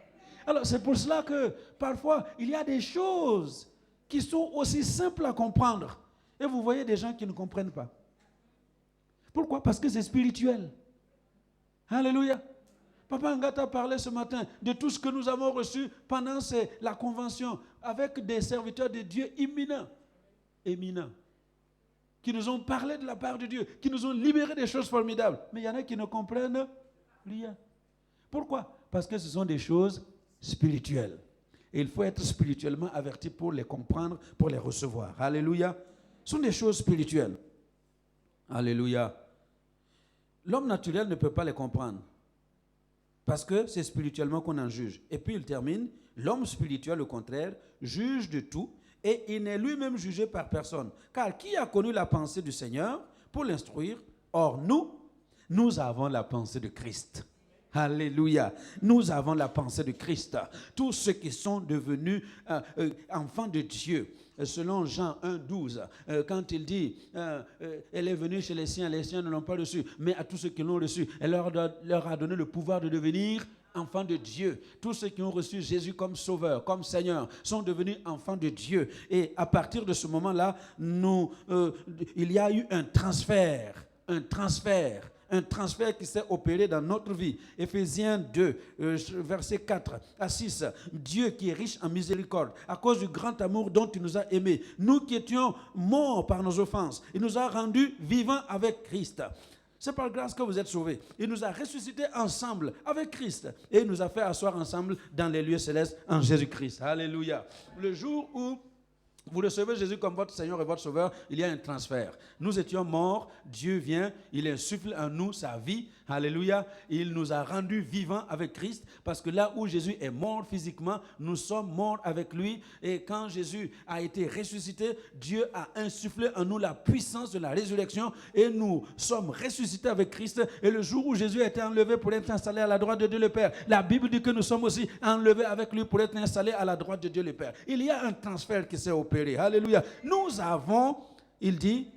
Alors c'est pour cela que parfois il y a des choses qui sont aussi simples à comprendre. Et vous voyez des gens qui ne comprennent pas. Pourquoi? Parce que c'est spirituel. Alléluia. Papa Ngata parlait ce matin de tout ce que nous avons reçu pendant la convention avec des serviteurs de Dieu éminents, qui nous ont parlé de la part de Dieu, qui nous ont libérés des choses formidables. Mais il y en a qui ne comprennent rien. Pourquoi? Parce que ce sont des choses spirituelles. Et il faut être spirituellement averti pour les comprendre, pour les recevoir. Alléluia. Ce sont des choses spirituelles. Alléluia. L'homme naturel ne peut pas les comprendre parce que c'est spirituellement qu'on en juge. Et puis il termine, l'homme spirituel au contraire juge de tout et il n'est lui-même jugé par personne. Car qui a connu la pensée du Seigneur pour l'instruire? Or nous avons la pensée de Christ. Alléluia. Nous avons la pensée de Christ. Tous ceux qui sont devenus enfants de Dieu. Selon Jean 1,12, quand il dit elle est venue chez les siens ne l'ont pas reçu, mais à tous ceux qui l'ont reçu, elle leur a donné le pouvoir de devenir enfants de Dieu. Tous ceux qui ont reçu Jésus comme sauveur, comme Seigneur, sont devenus enfants de Dieu. Et à partir de ce moment-là, il y a eu un transfert qui s'est opéré dans notre vie. Éphésiens 2, versets 4 à 6. Dieu qui est riche en miséricorde, à cause du grand amour dont il nous a aimés, nous qui étions morts par nos offenses, il nous a rendus vivants avec Christ. C'est par grâce que vous êtes sauvés. Il nous a ressuscités ensemble avec Christ et il nous a fait asseoir ensemble dans les lieux célestes en Jésus-Christ. Alléluia. Le jour où vous recevez Jésus comme votre Seigneur et votre Sauveur, il y a un transfert. Nous étions morts, Dieu vient, il insuffle en nous sa vie. Alléluia. Il nous a rendus vivants avec Christ parce que là où Jésus est mort physiquement, nous sommes morts avec lui. Et quand Jésus a été ressuscité, Dieu a insufflé en nous la puissance de la résurrection et nous sommes ressuscités avec Christ. Et le jour où Jésus a été enlevé pour être installé à la droite de Dieu le Père, la Bible dit que nous sommes aussi enlevés avec lui pour être installés à la droite de Dieu le Père. Il y a un transfert qui s'est opéré. Alléluia. Nous avons, il dit,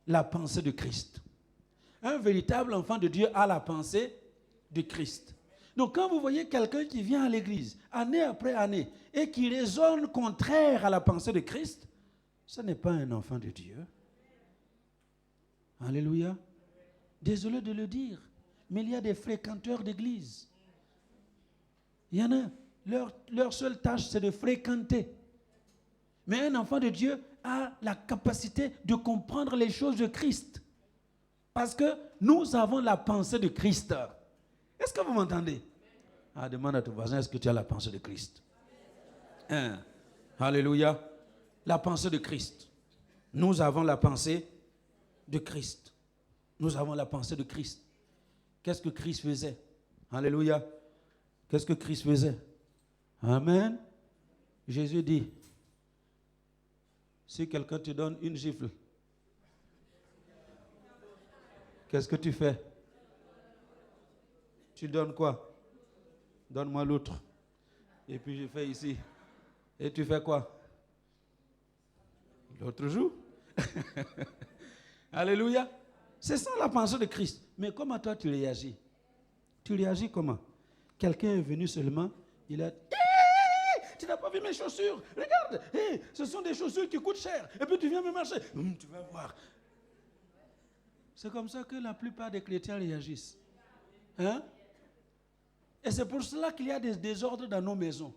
la pensée de Christ. Un véritable enfant de Dieu a la pensée de Christ. Donc quand vous voyez quelqu'un qui vient à l'église, année après année, et qui raisonne contraire à la pensée de Christ, ce n'est pas un enfant de Dieu. Alléluia. Désolé de le dire, Mais il y a des fréquenteurs d'église. Il y en a, leur seule tâche, c'est de fréquenter. Mais un enfant de Dieu a la capacité de comprendre les choses de Christ. Parce que nous avons la pensée de Christ. Est-ce que vous m'entendez? Demande à ton voisin, est-ce que tu as la pensée de Christ? Alléluia. La pensée de Christ. Nous avons la pensée de Christ. Nous avons la pensée de Christ. Qu'est-ce que Christ faisait? Alléluia. Qu'est-ce que Christ faisait? Amen. Jésus dit, si quelqu'un te donne une gifle, qu'est-ce que tu fais? Tu donnes quoi? Donne-moi l'autre. Et puis je fais ici. Et tu fais quoi? L'autre joue. Alléluia. C'est ça la pensée de Christ. Mais comment toi tu réagis? Tu réagis comment? Quelqu'un est venu seulement, il a dit, tu n'as pas vu mes chaussures? Regarde, ce sont des chaussures qui coûtent cher. Et puis tu viens me marcher. Tu vas voir. C'est comme ça que la plupart des chrétiens réagissent. Hein? Et c'est pour cela qu'il y a des désordres dans nos maisons.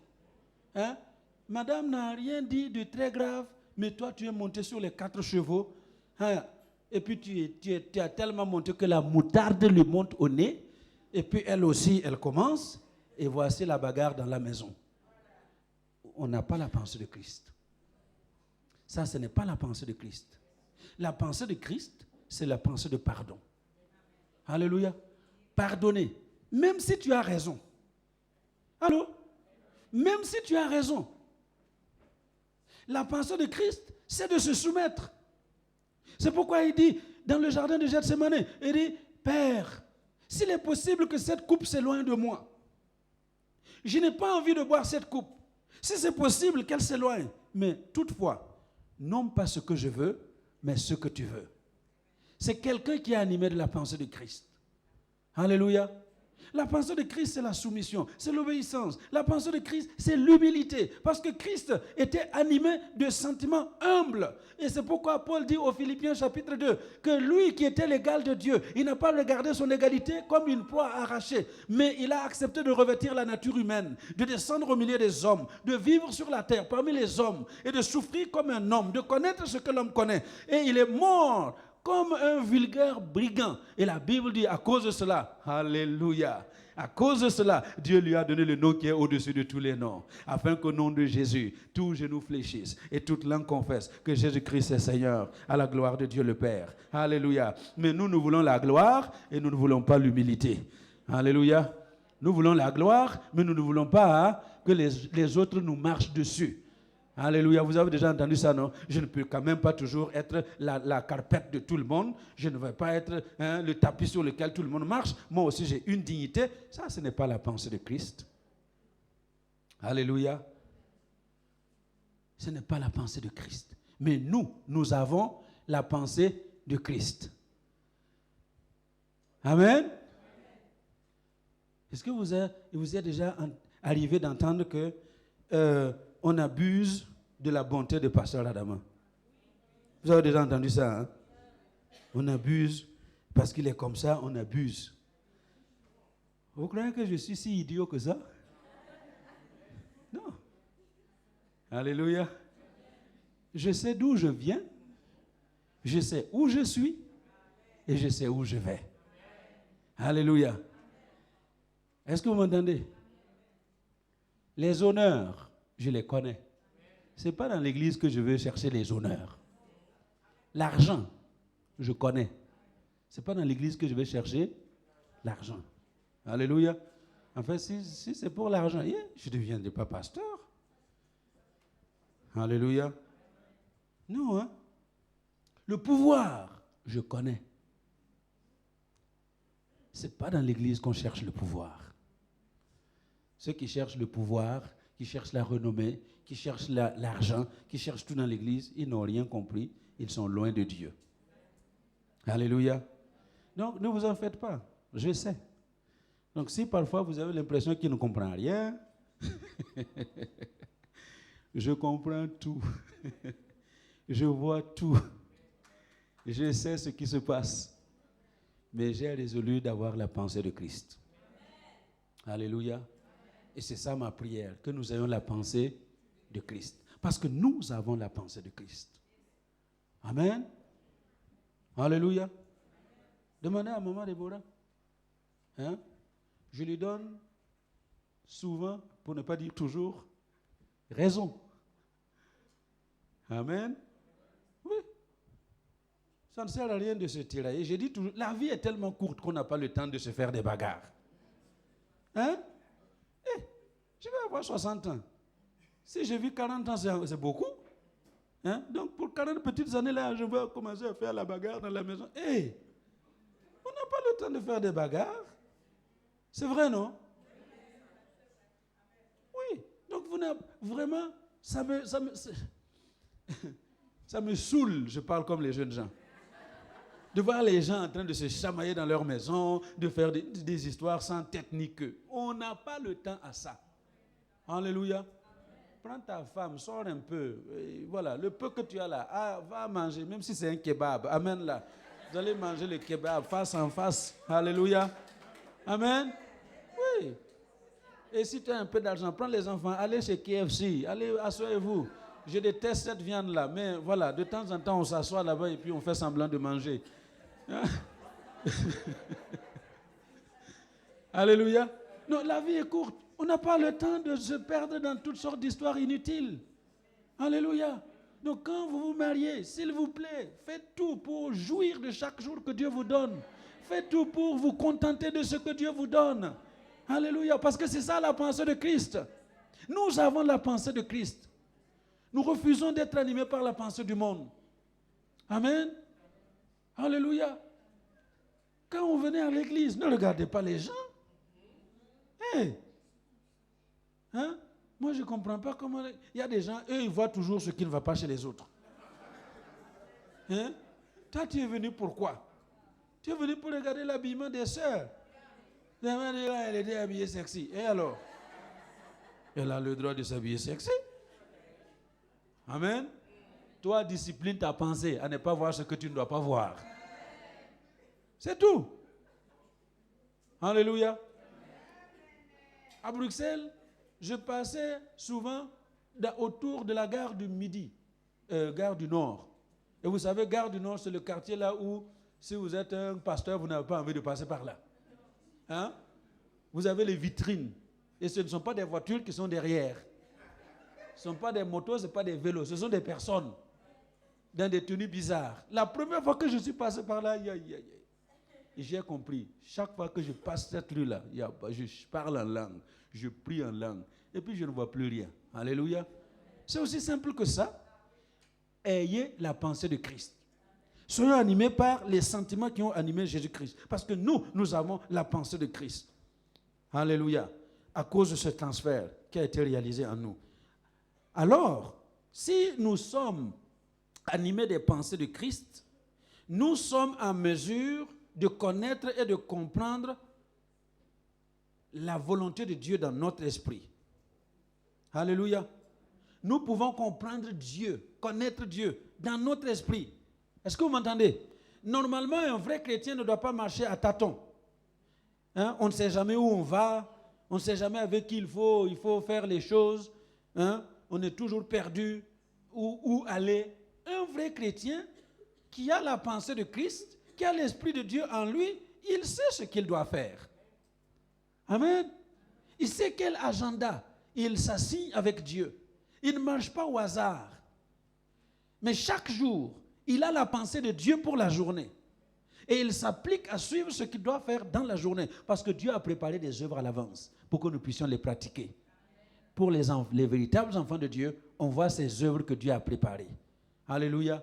Hein? Madame n'a rien dit de très grave, mais toi tu es monté sur les 4 chevaux. Hein? Et puis tu as tellement monté que la moutarde lui monte au nez. Et puis elle aussi, elle commence. Et voici la bagarre dans la maison. On n'a pas la pensée de Christ. Ça, ce n'est pas la pensée de Christ. La pensée de Christ, c'est la pensée de pardon. Alléluia. Pardonner. Même si tu as raison. Allô? Même si tu as raison. La pensée de Christ, c'est de se soumettre. C'est pourquoi il dit, dans le jardin de Gethsémani, il dit, Père, s'il est possible que cette coupe s'éloigne de moi, je n'ai pas envie de boire cette coupe. Si c'est possible qu'elle s'éloigne, mais toutefois, non pas ce que je veux, mais ce que tu veux. C'est quelqu'un qui est animé de la pensée de Christ. Alléluia. La pensée de Christ, c'est la soumission, c'est l'obéissance. La pensée de Christ, c'est l'humilité. Parce que Christ était animé de sentiments humbles. Et c'est pourquoi Paul dit aux Philippiens chapitre 2 que lui qui était l'égal de Dieu, il n'a pas regardé son égalité comme une proie arrachée, mais il a accepté de revêtir la nature humaine, de descendre au milieu des hommes, de vivre sur la terre parmi les hommes et de souffrir comme un homme, de connaître ce que l'homme connaît. Et il est mort comme un vulgaire brigand. Et la Bible dit à cause de cela, alléluia, à cause de cela, Dieu lui a donné le nom qui est au-dessus de tous les noms, afin qu'au nom de Jésus, tous genoux fléchissent et toute langue confesse que Jésus-Christ est Seigneur, à la gloire de Dieu le Père. Alléluia. Mais nous voulons la gloire et nous ne voulons pas l'humilité. Alléluia. Nous voulons la gloire, mais nous ne voulons pas que les autres nous marchent dessus. Alléluia, vous avez déjà entendu ça, non? Je ne peux quand même pas toujours être la carpette de tout le monde. Je ne vais pas être le tapis sur lequel tout le monde marche. Moi aussi, j'ai une dignité. Ça, ce n'est pas la pensée de Christ. Alléluia. Ce n'est pas la pensée de Christ. Mais nous avons la pensée de Christ. Amen. Est-ce que vous êtes déjà arrivé d'entendre que on abuse de la bonté de Pasteur Adama? Vous avez déjà entendu ça, hein? On abuse parce qu'il est comme ça, on abuse. Vous croyez que je suis si idiot que ça? Non. Alléluia. Je sais d'où je viens, je sais où je suis et je sais où je vais. Alléluia. Est-ce que vous m'entendez? Les honneurs, je les connais. Ce n'est pas dans l'église que je veux chercher les honneurs. L'argent, je connais. Ce n'est pas dans l'église que je vais chercher l'argent. Alléluia. Enfin, si c'est pour l'argent, je ne deviendrai pas pasteur. Alléluia. Non, hein. Le pouvoir, je connais. Ce n'est pas dans l'église qu'on cherche le pouvoir. Ceux qui cherchent le pouvoir, qui cherchent la renommée, qui cherchent l'argent, qui cherchent tout dans l'église, ils n'ont rien compris. Ils sont loin de Dieu. Alléluia. Donc, ne vous en faites pas. Je sais. Donc, si parfois vous avez l'impression qu'il ne comprend rien, je comprends tout. Je vois tout. Je sais ce qui se passe. Mais j'ai résolu d'avoir la pensée de Christ. Alléluia. Et c'est ça ma prière, que nous ayons la pensée de Christ. Parce que nous avons la pensée de Christ. Amen. Alléluia. Demandez à maman Déborah. Hein? Je lui donne souvent, pour ne pas dire toujours, raison. Amen. Oui. Ça ne sert à rien de se tirailler. Je dis toujours, la vie est tellement courte qu'on n'a pas le temps de se faire des bagarres. Hein? Je vais avoir 60 ans. Si je vis 40 ans, c'est beaucoup. Hein? Donc, pour 40 petites années, là, je vais commencer à faire la bagarre dans la maison. On n'a pas le temps de faire des bagarres. C'est vrai, non? Oui. Donc, vraiment, ça me saoule, je parle comme les jeunes gens. De voir les gens en train de se chamailler dans leur maison, de faire des histoires sans tête ni queue. On n'a pas le temps à ça. Alléluia. Prends ta femme, sors un peu. Et voilà, le peu que tu as là, va manger, même si c'est un kebab. Amen là. Vous allez manger le kebab face en face. Alléluia. Amen. Oui. Et si tu as un peu d'argent, prends les enfants, allez chez KFC, allez, asseyez-vous. Je déteste cette viande-là, mais voilà, de temps en temps, on s'assoit là-bas et puis on fait semblant de manger. Alléluia. Non, la vie est courte. On n'a pas le temps de se perdre dans toutes sortes d'histoires inutiles. Alléluia. Donc quand vous vous mariez, s'il vous plaît, faites tout pour jouir de chaque jour que Dieu vous donne. Faites tout pour vous contenter de ce que Dieu vous donne. Alléluia. Parce que c'est ça la pensée de Christ. Nous avons la pensée de Christ. Nous refusons d'être animés par la pensée du monde. Amen. Alléluia. Quand on venait à l'église, ne regardez pas les gens. Hein? Moi, je ne comprends pas comment... Il y a des gens, eux, ils voient toujours ce qui ne va pas chez les autres. Hein? Toi, tu es venu pourquoi? Tu es venu pour regarder l'habillement des sœurs. Elle était habillée sexy. Et alors? Elle a le droit de s'habiller sexy. Amen. Toi, discipline ta pensée à ne pas voir ce que tu ne dois pas voir. C'est tout. Alléluia. À Bruxelles, je passais souvent autour de la gare du Midi, gare du Nord. Et vous savez, gare du Nord, c'est le quartier là où, si vous êtes un pasteur, vous n'avez pas envie de passer par là. Hein? Vous avez les vitrines. Et ce ne sont pas des voitures qui sont derrière. Ce ne sont pas des motos, ce ne sont pas des vélos. Ce sont des personnes dans des tenues bizarres. La première fois que je suis passé par là, j'ai compris. Chaque fois que je passe cette rue-là, je parle en langue, je prie en langue, et puis je ne vois plus rien. Alléluia. C'est aussi simple que ça. Ayez la pensée de Christ. Soyons animés par les sentiments qui ont animé Jésus-Christ. Parce que nous avons la pensée de Christ. Alléluia. À cause de ce transfert qui a été réalisé en nous. Alors, si nous sommes animés des pensées de Christ, nous sommes en mesure de connaître et de comprendre la volonté de Dieu dans notre esprit. Alléluia. Nous pouvons comprendre Dieu, connaître Dieu dans notre esprit. Est-ce que vous m'entendez? Normalement, un vrai chrétien ne doit pas marcher à tâtons. Hein? On ne sait jamais où on va, on ne sait jamais avec qui il faut faire les choses. Hein? On est toujours perdu, où aller. Un vrai chrétien qui a la pensée de Christ, qui a l'Esprit de Dieu en lui, il sait ce qu'il doit faire. Amen. Il sait quel agenda. Il s'assied avec Dieu. Il ne marche pas au hasard. Mais chaque jour, il a la pensée de Dieu pour la journée. Et il s'applique à suivre ce qu'il doit faire dans la journée. Parce que Dieu a préparé des œuvres à l'avance pour que nous puissions les pratiquer. Pour les véritables enfants de Dieu, on voit ces œuvres que Dieu a préparées. Alléluia.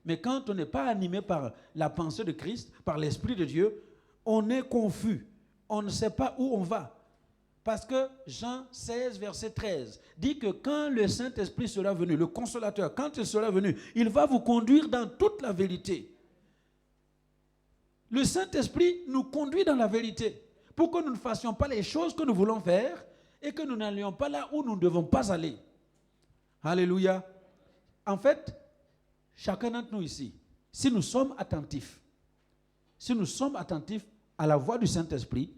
Mais quand on n'est pas animé par la pensée de Christ, par l'Esprit de Dieu, on est confus. On ne sait pas où on va. Parce que Jean 16, verset 13, dit que quand le Saint-Esprit sera venu, le Consolateur, quand il sera venu, il va vous conduire dans toute la vérité. Le Saint-Esprit nous conduit dans la vérité pour que nous ne fassions pas les choses que nous voulons faire et que nous n'allions pas là où nous ne devons pas aller. Alléluia. En fait, chacun d'entre nous ici, si nous sommes attentifs, si nous sommes attentifs à la voix du Saint-Esprit,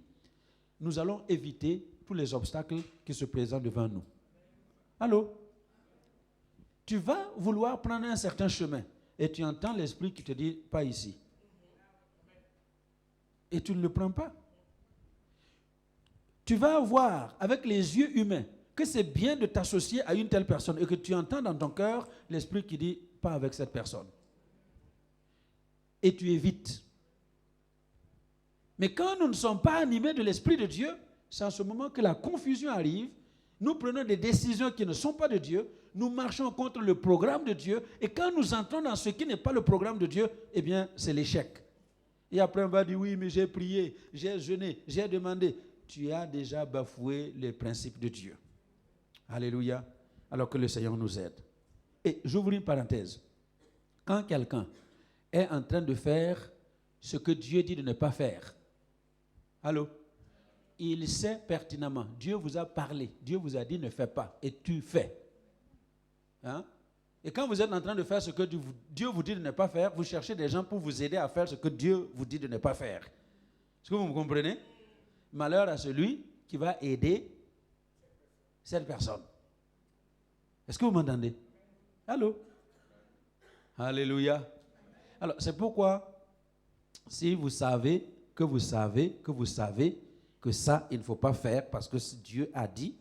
nous allons éviter tous les obstacles qui se présentent devant nous. Allô? Tu vas vouloir prendre un certain chemin et tu entends l'Esprit qui te dit « pas ici ». Et tu ne le prends pas. Tu vas voir avec les yeux humains que c'est bien de t'associer à une telle personne et que tu entends dans ton cœur l'Esprit qui dit « pas avec cette personne ». Et tu évites. Mais quand nous ne sommes pas animés de l'Esprit de Dieu, c'est en ce moment que la confusion arrive. Nous prenons des décisions qui ne sont pas de Dieu. Nous marchons contre le programme de Dieu. Et quand nous entrons dans ce qui n'est pas le programme de Dieu, eh bien, c'est l'échec. Et après, on va dire, oui, mais j'ai prié, j'ai jeûné, j'ai demandé. Tu as déjà bafoué les principes de Dieu. Alléluia. Alors que le Seigneur nous aide. Et j'ouvre une parenthèse. Quand quelqu'un est en train de faire ce que Dieu dit de ne pas faire, allô? Il sait pertinemment, Dieu vous a parlé, Dieu vous a dit ne fais pas, et tu fais. Hein? Et quand vous êtes en train de faire ce que Dieu vous dit de ne pas faire, vous cherchez des gens pour vous aider à faire ce que Dieu vous dit de ne pas faire. Est-ce que vous me comprenez? Malheur à celui qui va aider cette personne. Est-ce que vous m'entendez? Allô? Alléluia. Alors, c'est pourquoi, si vous savez que ça, il ne faut pas faire parce que Dieu a dit,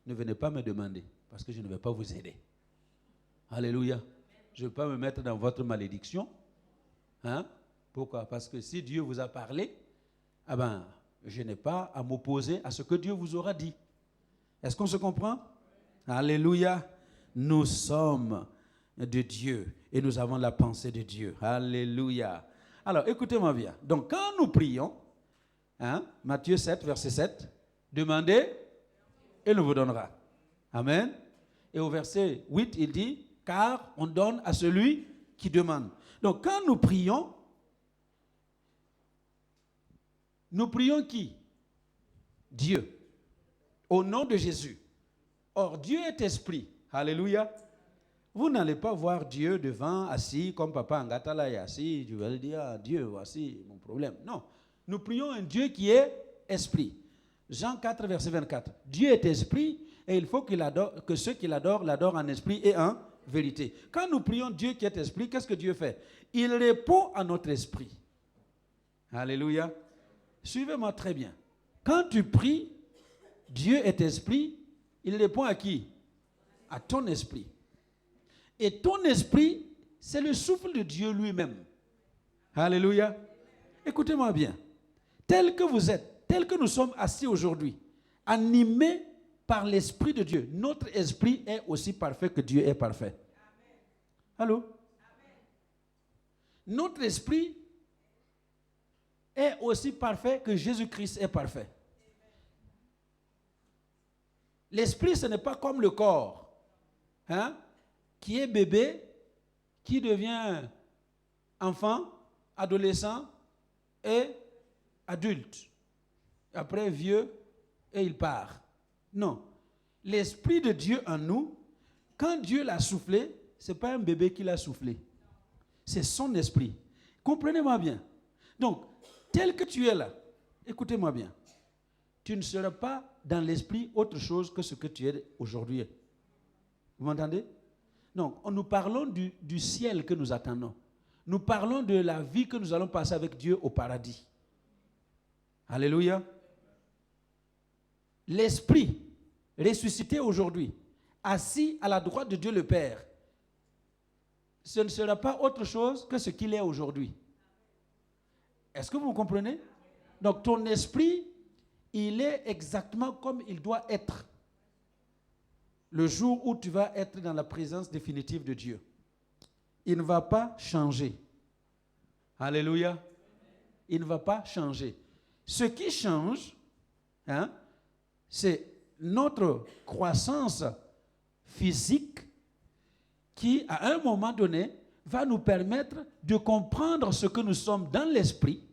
ne venez pas me demander parce que je ne vais pas vous aider. Alléluia. Je ne vais pas me mettre dans votre malédiction. Hein? Pourquoi? Parce que si Dieu vous a parlé, eh ben, je n'ai pas à m'opposer à ce que Dieu vous aura dit. Est-ce qu'on se comprend? Alléluia. Nous sommes de Dieu et nous avons la pensée de Dieu. Alléluia. Alors, écoutez-moi bien. Donc, quand nous prions, hein, Matthieu 7, verset 7, demandez et nous vous donnera. Amen. Et au verset 8, il dit, car on donne à celui qui demande. Donc, quand nous prions qui? Dieu. Au nom de Jésus. Or, Dieu est esprit. Alléluia. Vous n'allez pas voir Dieu devant, assis, comme Papa Angatala est assis. Je vais lui dire, ah, Dieu, voici mon problème. Non. Nous prions un Dieu qui est esprit. Jean 4, verset 24. Dieu est esprit et il faut que ceux qui l'adorent en esprit et en vérité. Quand nous prions Dieu qui est esprit, qu'est-ce que Dieu fait? Il répond à notre esprit. Alléluia. Suivez-moi très bien. Quand tu pries, Dieu est esprit, il répond à qui? À ton esprit. Et ton esprit, c'est le souffle de Dieu lui-même. Alléluia. Écoutez-moi bien. Tel que vous êtes, tel que nous sommes assis aujourd'hui, animés par l'Esprit de Dieu, notre esprit est aussi parfait que Dieu est parfait. Allô? Amen. Notre esprit est aussi parfait que Jésus-Christ est parfait. L'esprit, ce n'est pas comme le corps, hein, qui est bébé, qui devient enfant, adolescent et adulte. Après vieux et il part. Non. L'Esprit de Dieu en nous, quand Dieu l'a soufflé, ce n'est pas un bébé qui l'a soufflé. C'est son esprit. Comprenez-moi bien. Donc, tel que tu es là, écoutez-moi bien, tu ne seras pas dans l'esprit autre chose que ce que tu es aujourd'hui. Vous m'entendez? Donc, nous parlons du ciel que nous attendons. Nous parlons de la vie que nous allons passer avec Dieu au paradis. Alléluia. L'esprit ressuscité aujourd'hui, assis à la droite de Dieu le Père, ce ne sera pas autre chose que ce qu'il est aujourd'hui. Est-ce que vous comprenez? Donc ton esprit, il est exactement comme il doit être le jour où tu vas être dans la présence définitive de Dieu. Il ne va pas changer. Alléluia. Il ne va pas changer. Ce qui change, hein, c'est notre croissance physique qui, à un moment donné, va nous permettre de comprendre ce que nous sommes dans l'esprit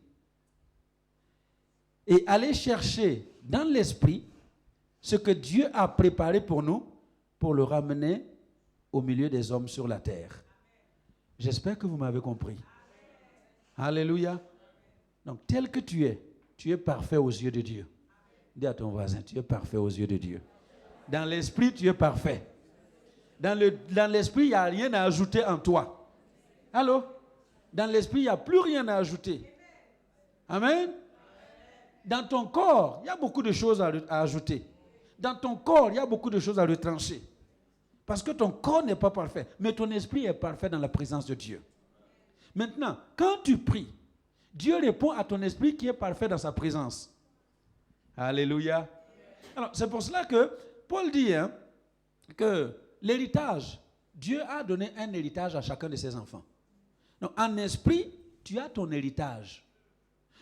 et aller chercher dans l'esprit ce que Dieu a préparé pour nous pour le ramener au milieu des hommes sur la terre. J'espère que vous m'avez compris. Alléluia. Donc, tel que tu es parfait aux yeux de Dieu. Dis à ton voisin, tu es parfait aux yeux de Dieu. Dans l'esprit, tu es parfait. Dans l'esprit, il n'y a rien à ajouter en toi. Allô? Dans l'esprit, il n'y a plus rien à ajouter. Amen? Dans ton corps, il y a beaucoup de choses à ajouter. Dans ton corps, il y a beaucoup de choses à retrancher. Parce que ton corps n'est pas parfait, mais ton esprit est parfait dans la présence de Dieu. Maintenant, quand tu pries, Dieu répond à ton esprit qui est parfait dans sa présence. Alléluia. Alors, c'est pour cela que Paul dit que l'héritage, Dieu a donné un héritage à chacun de ses enfants. Donc, en esprit, tu as ton héritage.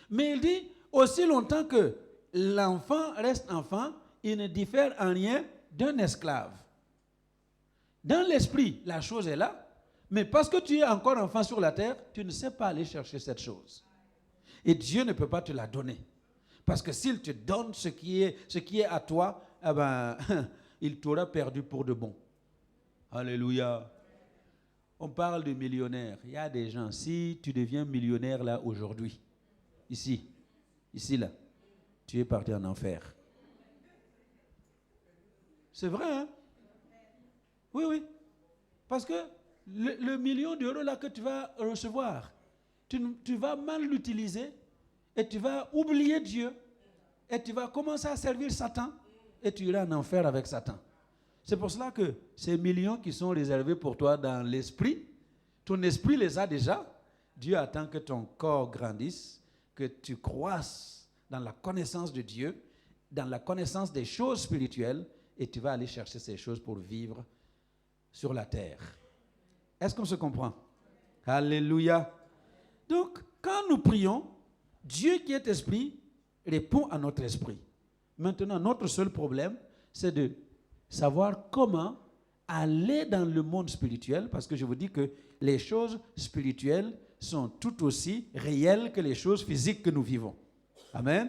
Mais il dit, aussi longtemps que l'enfant reste enfant, il ne diffère en rien d'un esclave. Dans l'esprit, la chose est là, mais parce que tu es encore enfant sur la terre, tu ne sais pas aller chercher cette chose. Et Dieu ne peut pas te la donner. Parce que s'il te donne ce qui est à toi, eh ben, il t'aura perdu pour de bon. Alléluia. On parle de millionnaires. Il y a des gens, si tu deviens millionnaire là aujourd'hui, ici là, tu es parti en enfer. C'est vrai, hein? Oui, oui. Parce que le million d'euros là que tu vas recevoir, tu vas mal l'utiliser et tu vas oublier Dieu et tu vas commencer à servir Satan et tu iras en enfer avec Satan. C'est pour cela que ces millions qui sont réservés pour toi dans l'esprit, ton esprit les a déjà. Dieu attend que ton corps grandisse, que tu croisses dans la connaissance de Dieu, dans la connaissance des choses spirituelles, et tu vas aller chercher ces choses pour vivre sur la terre. Est-ce qu'on se comprend? Alléluia. Donc, quand nous prions, Dieu qui est esprit répond à notre esprit. Maintenant, notre seul problème, c'est de savoir comment aller dans le monde spirituel, parce que je vous dis que les choses spirituelles sont tout aussi réelles que les choses physiques que nous vivons. Amen.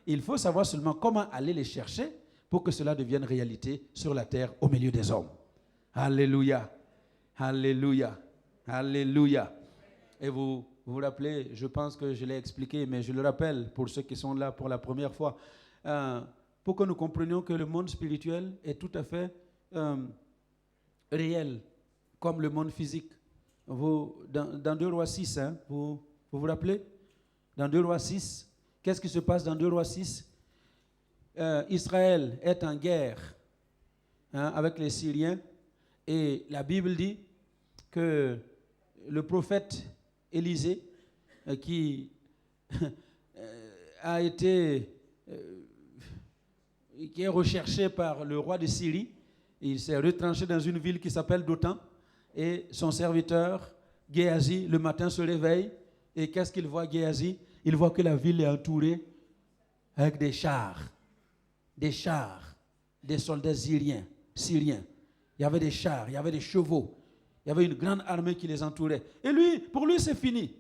Il faut savoir seulement comment aller les chercher pour que cela devienne réalité sur la terre au milieu des hommes. Alléluia. Alléluia. Alléluia. Et vous vous rappelez, je pense que je l'ai expliqué, mais je le rappelle pour ceux qui sont là pour la première fois, pour que nous comprenions que le monde spirituel est tout à fait réel, comme le monde physique. Dans 2 Rois 6, vous vous rappelez? Dans 2 Rois 6, qu'est-ce qui se passe dans 2 Rois 6? Israël est en guerre avec les Syriens, et la Bible dit que le prophète Élisée, qui qui est recherché par le roi de Syrie, il s'est retranché dans une ville qui s'appelle Dothan, et son serviteur Géasi le matin se réveille, et qu'est-ce qu'il voit, Géasi? Il voit que la ville est entourée avec des chars, des soldats syriens. Il y avait des chars, il y avait des chevaux, il y avait une grande armée qui les entourait. Et lui, pour lui, c'est fini.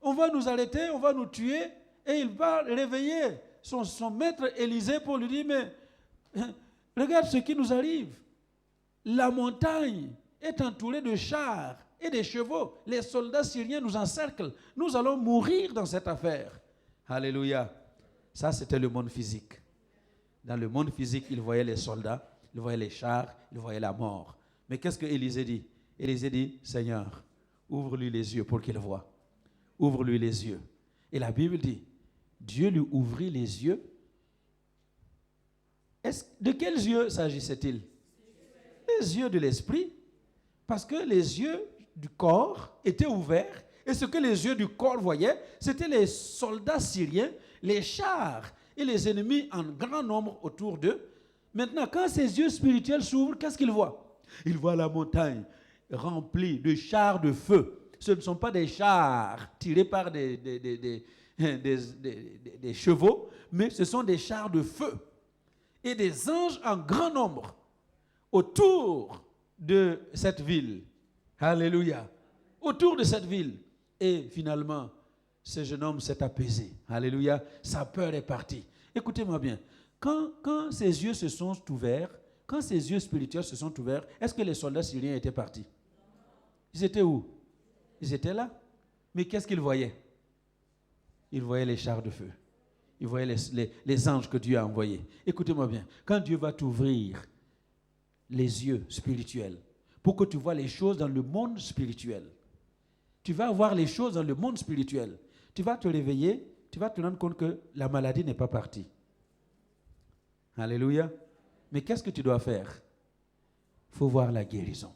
On va nous arrêter, on va nous tuer, et il va réveiller son maître Élisée pour lui dire, mais regarde ce qui nous arrive. La montagne est entourée de chars et de chevaux. Les soldats syriens nous encerclent. Nous allons mourir dans cette affaire. Alléluia. Ça, c'était le monde physique. Dans le monde physique, il voyait les soldats, il voyait les chars, il voyait la mort. Mais qu'est-ce que Élisée dit? Élisée dit, Seigneur, ouvre-lui les yeux pour qu'il voie. Ouvre-lui les yeux. Et la Bible dit, Dieu lui ouvrit les yeux. De quels yeux s'agissait-il? Les yeux de l'esprit. Parce que les yeux du corps étaient ouverts. Et ce que les yeux du corps voyaient, c'était les soldats syriens, les chars et les ennemis en grand nombre autour d'eux. Maintenant, quand ces yeux spirituels s'ouvrent, qu'est-ce qu'ils voient? Ils voient la montagne remplie de chars de feu. Ce ne sont pas des chars tirés par des chevaux, mais ce sont des chars de feu. Et des anges en grand nombre autour de cette ville. Alléluia. Autour de cette ville. Et finalement, ce jeune homme s'est apaisé. Alléluia. Sa peur est partie. Écoutez-moi bien. Quand ses yeux se sont ouverts, quand ses yeux spirituels se sont ouverts, est-ce que les soldats syriens étaient partis? Ils étaient où? Ils étaient là. Mais qu'est-ce qu'ils voyaient? il voyait les chars de feu. Il voyait les anges que Dieu a envoyés. Écoutez-moi bien, quand Dieu va t'ouvrir les yeux spirituels pour que tu vois les choses dans le monde spirituel, tu vas voir les choses dans le monde spirituel. Tu vas te réveiller, tu vas te rendre compte que la maladie n'est pas partie. Alléluia. Mais qu'est-ce que tu dois faire? Il faut voir la guérison.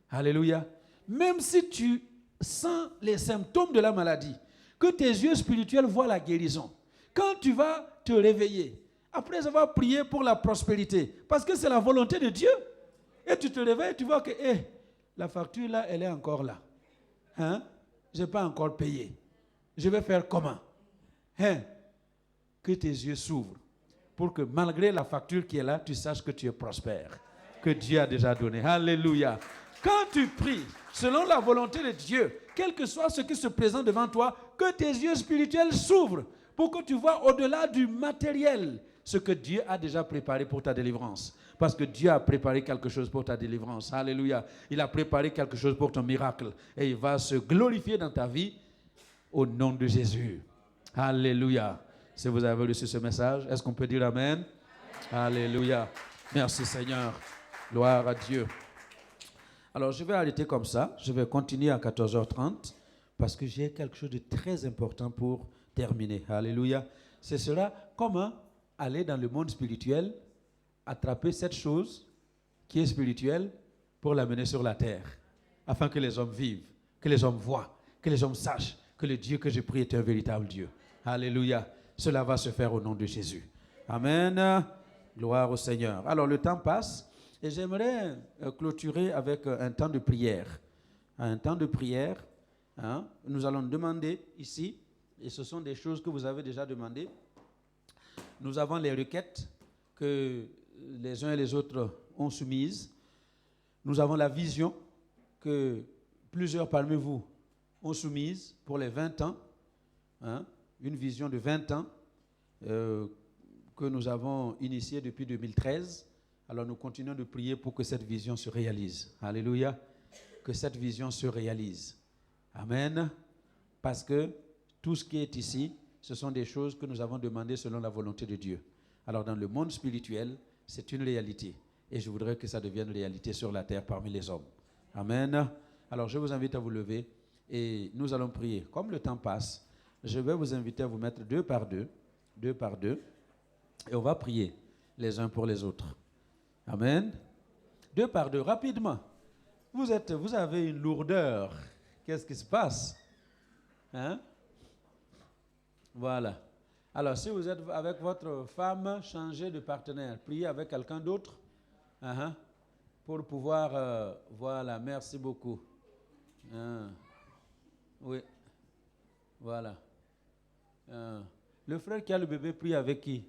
Alléluia. Même si tu sens les symptômes de la maladie, que tes yeux spirituels voient la guérison. Quand tu vas te réveiller, après avoir prié pour la prospérité, parce que c'est la volonté de Dieu, et tu te réveilles, tu vois que la facture là, elle est encore là. Hein? Je n'ai pas encore payé. Je vais faire comment? Hein? Que tes yeux s'ouvrent pour que malgré la facture qui est là, tu saches que tu es prospère, que Dieu a déjà donné. Alléluia. Quand tu pries selon la volonté de Dieu, quel que soit ce qui se présente devant toi, que tes yeux spirituels s'ouvrent pour que tu vois au-delà du matériel ce que Dieu a déjà préparé pour ta délivrance. Parce que Dieu a préparé quelque chose pour ta délivrance. Alléluia. Il a préparé quelque chose pour ton miracle. Et il va se glorifier dans ta vie au nom de Jésus. Alléluia. Si vous avez reçu ce message, est-ce qu'on peut dire Amen? Alléluia. Merci Seigneur. Gloire à Dieu. Alors je vais arrêter comme ça. Je vais continuer à 14h30 parce que j'ai quelque chose de très important pour terminer. Alléluia. Ce sera comment aller dans le monde spirituel, attraper cette chose qui est spirituelle pour l'amener sur la terre, afin que les hommes vivent, que les hommes voient, que les hommes sachent que le Dieu que je prie est un véritable Dieu. Alléluia. Cela va se faire au nom de Jésus. Amen. Gloire au Seigneur. Alors le temps passe et j'aimerais clôturer avec un temps de prière. Un temps de prière. Hein? Nous allons demander ici, et ce sont des choses que vous avez déjà demandées. Nous avons les requêtes que les uns et les autres ont soumises. Nous avons la vision que plusieurs parmi vous ont soumise pour les 20 ans. Hein? Une vision de 20 ans que nous avons initiée depuis 2013. Alors nous continuons de prier pour que cette vision se réalise. Alléluia. Que cette vision se réalise. Amen. Parce que tout ce qui est ici, ce sont des choses que nous avons demandées selon la volonté de Dieu. Alors dans le monde spirituel, c'est une réalité. Et je voudrais que ça devienne réalité sur la terre parmi les hommes. Amen. Alors je vous invite à vous lever et nous allons prier. Comme le temps passe, je vais vous inviter à vous mettre deux par deux, et on va prier les uns pour les autres. Amen. Deux par deux, rapidement. Vous avez une lourdeur. Qu'est-ce qui se passe? Hein? Voilà. Alors, si vous êtes avec votre femme, changez de partenaire. Priez avec quelqu'un d'autre. Pour pouvoir... voilà, merci beaucoup. Oui. Voilà. Le frère qui a le bébé, prie avec qui?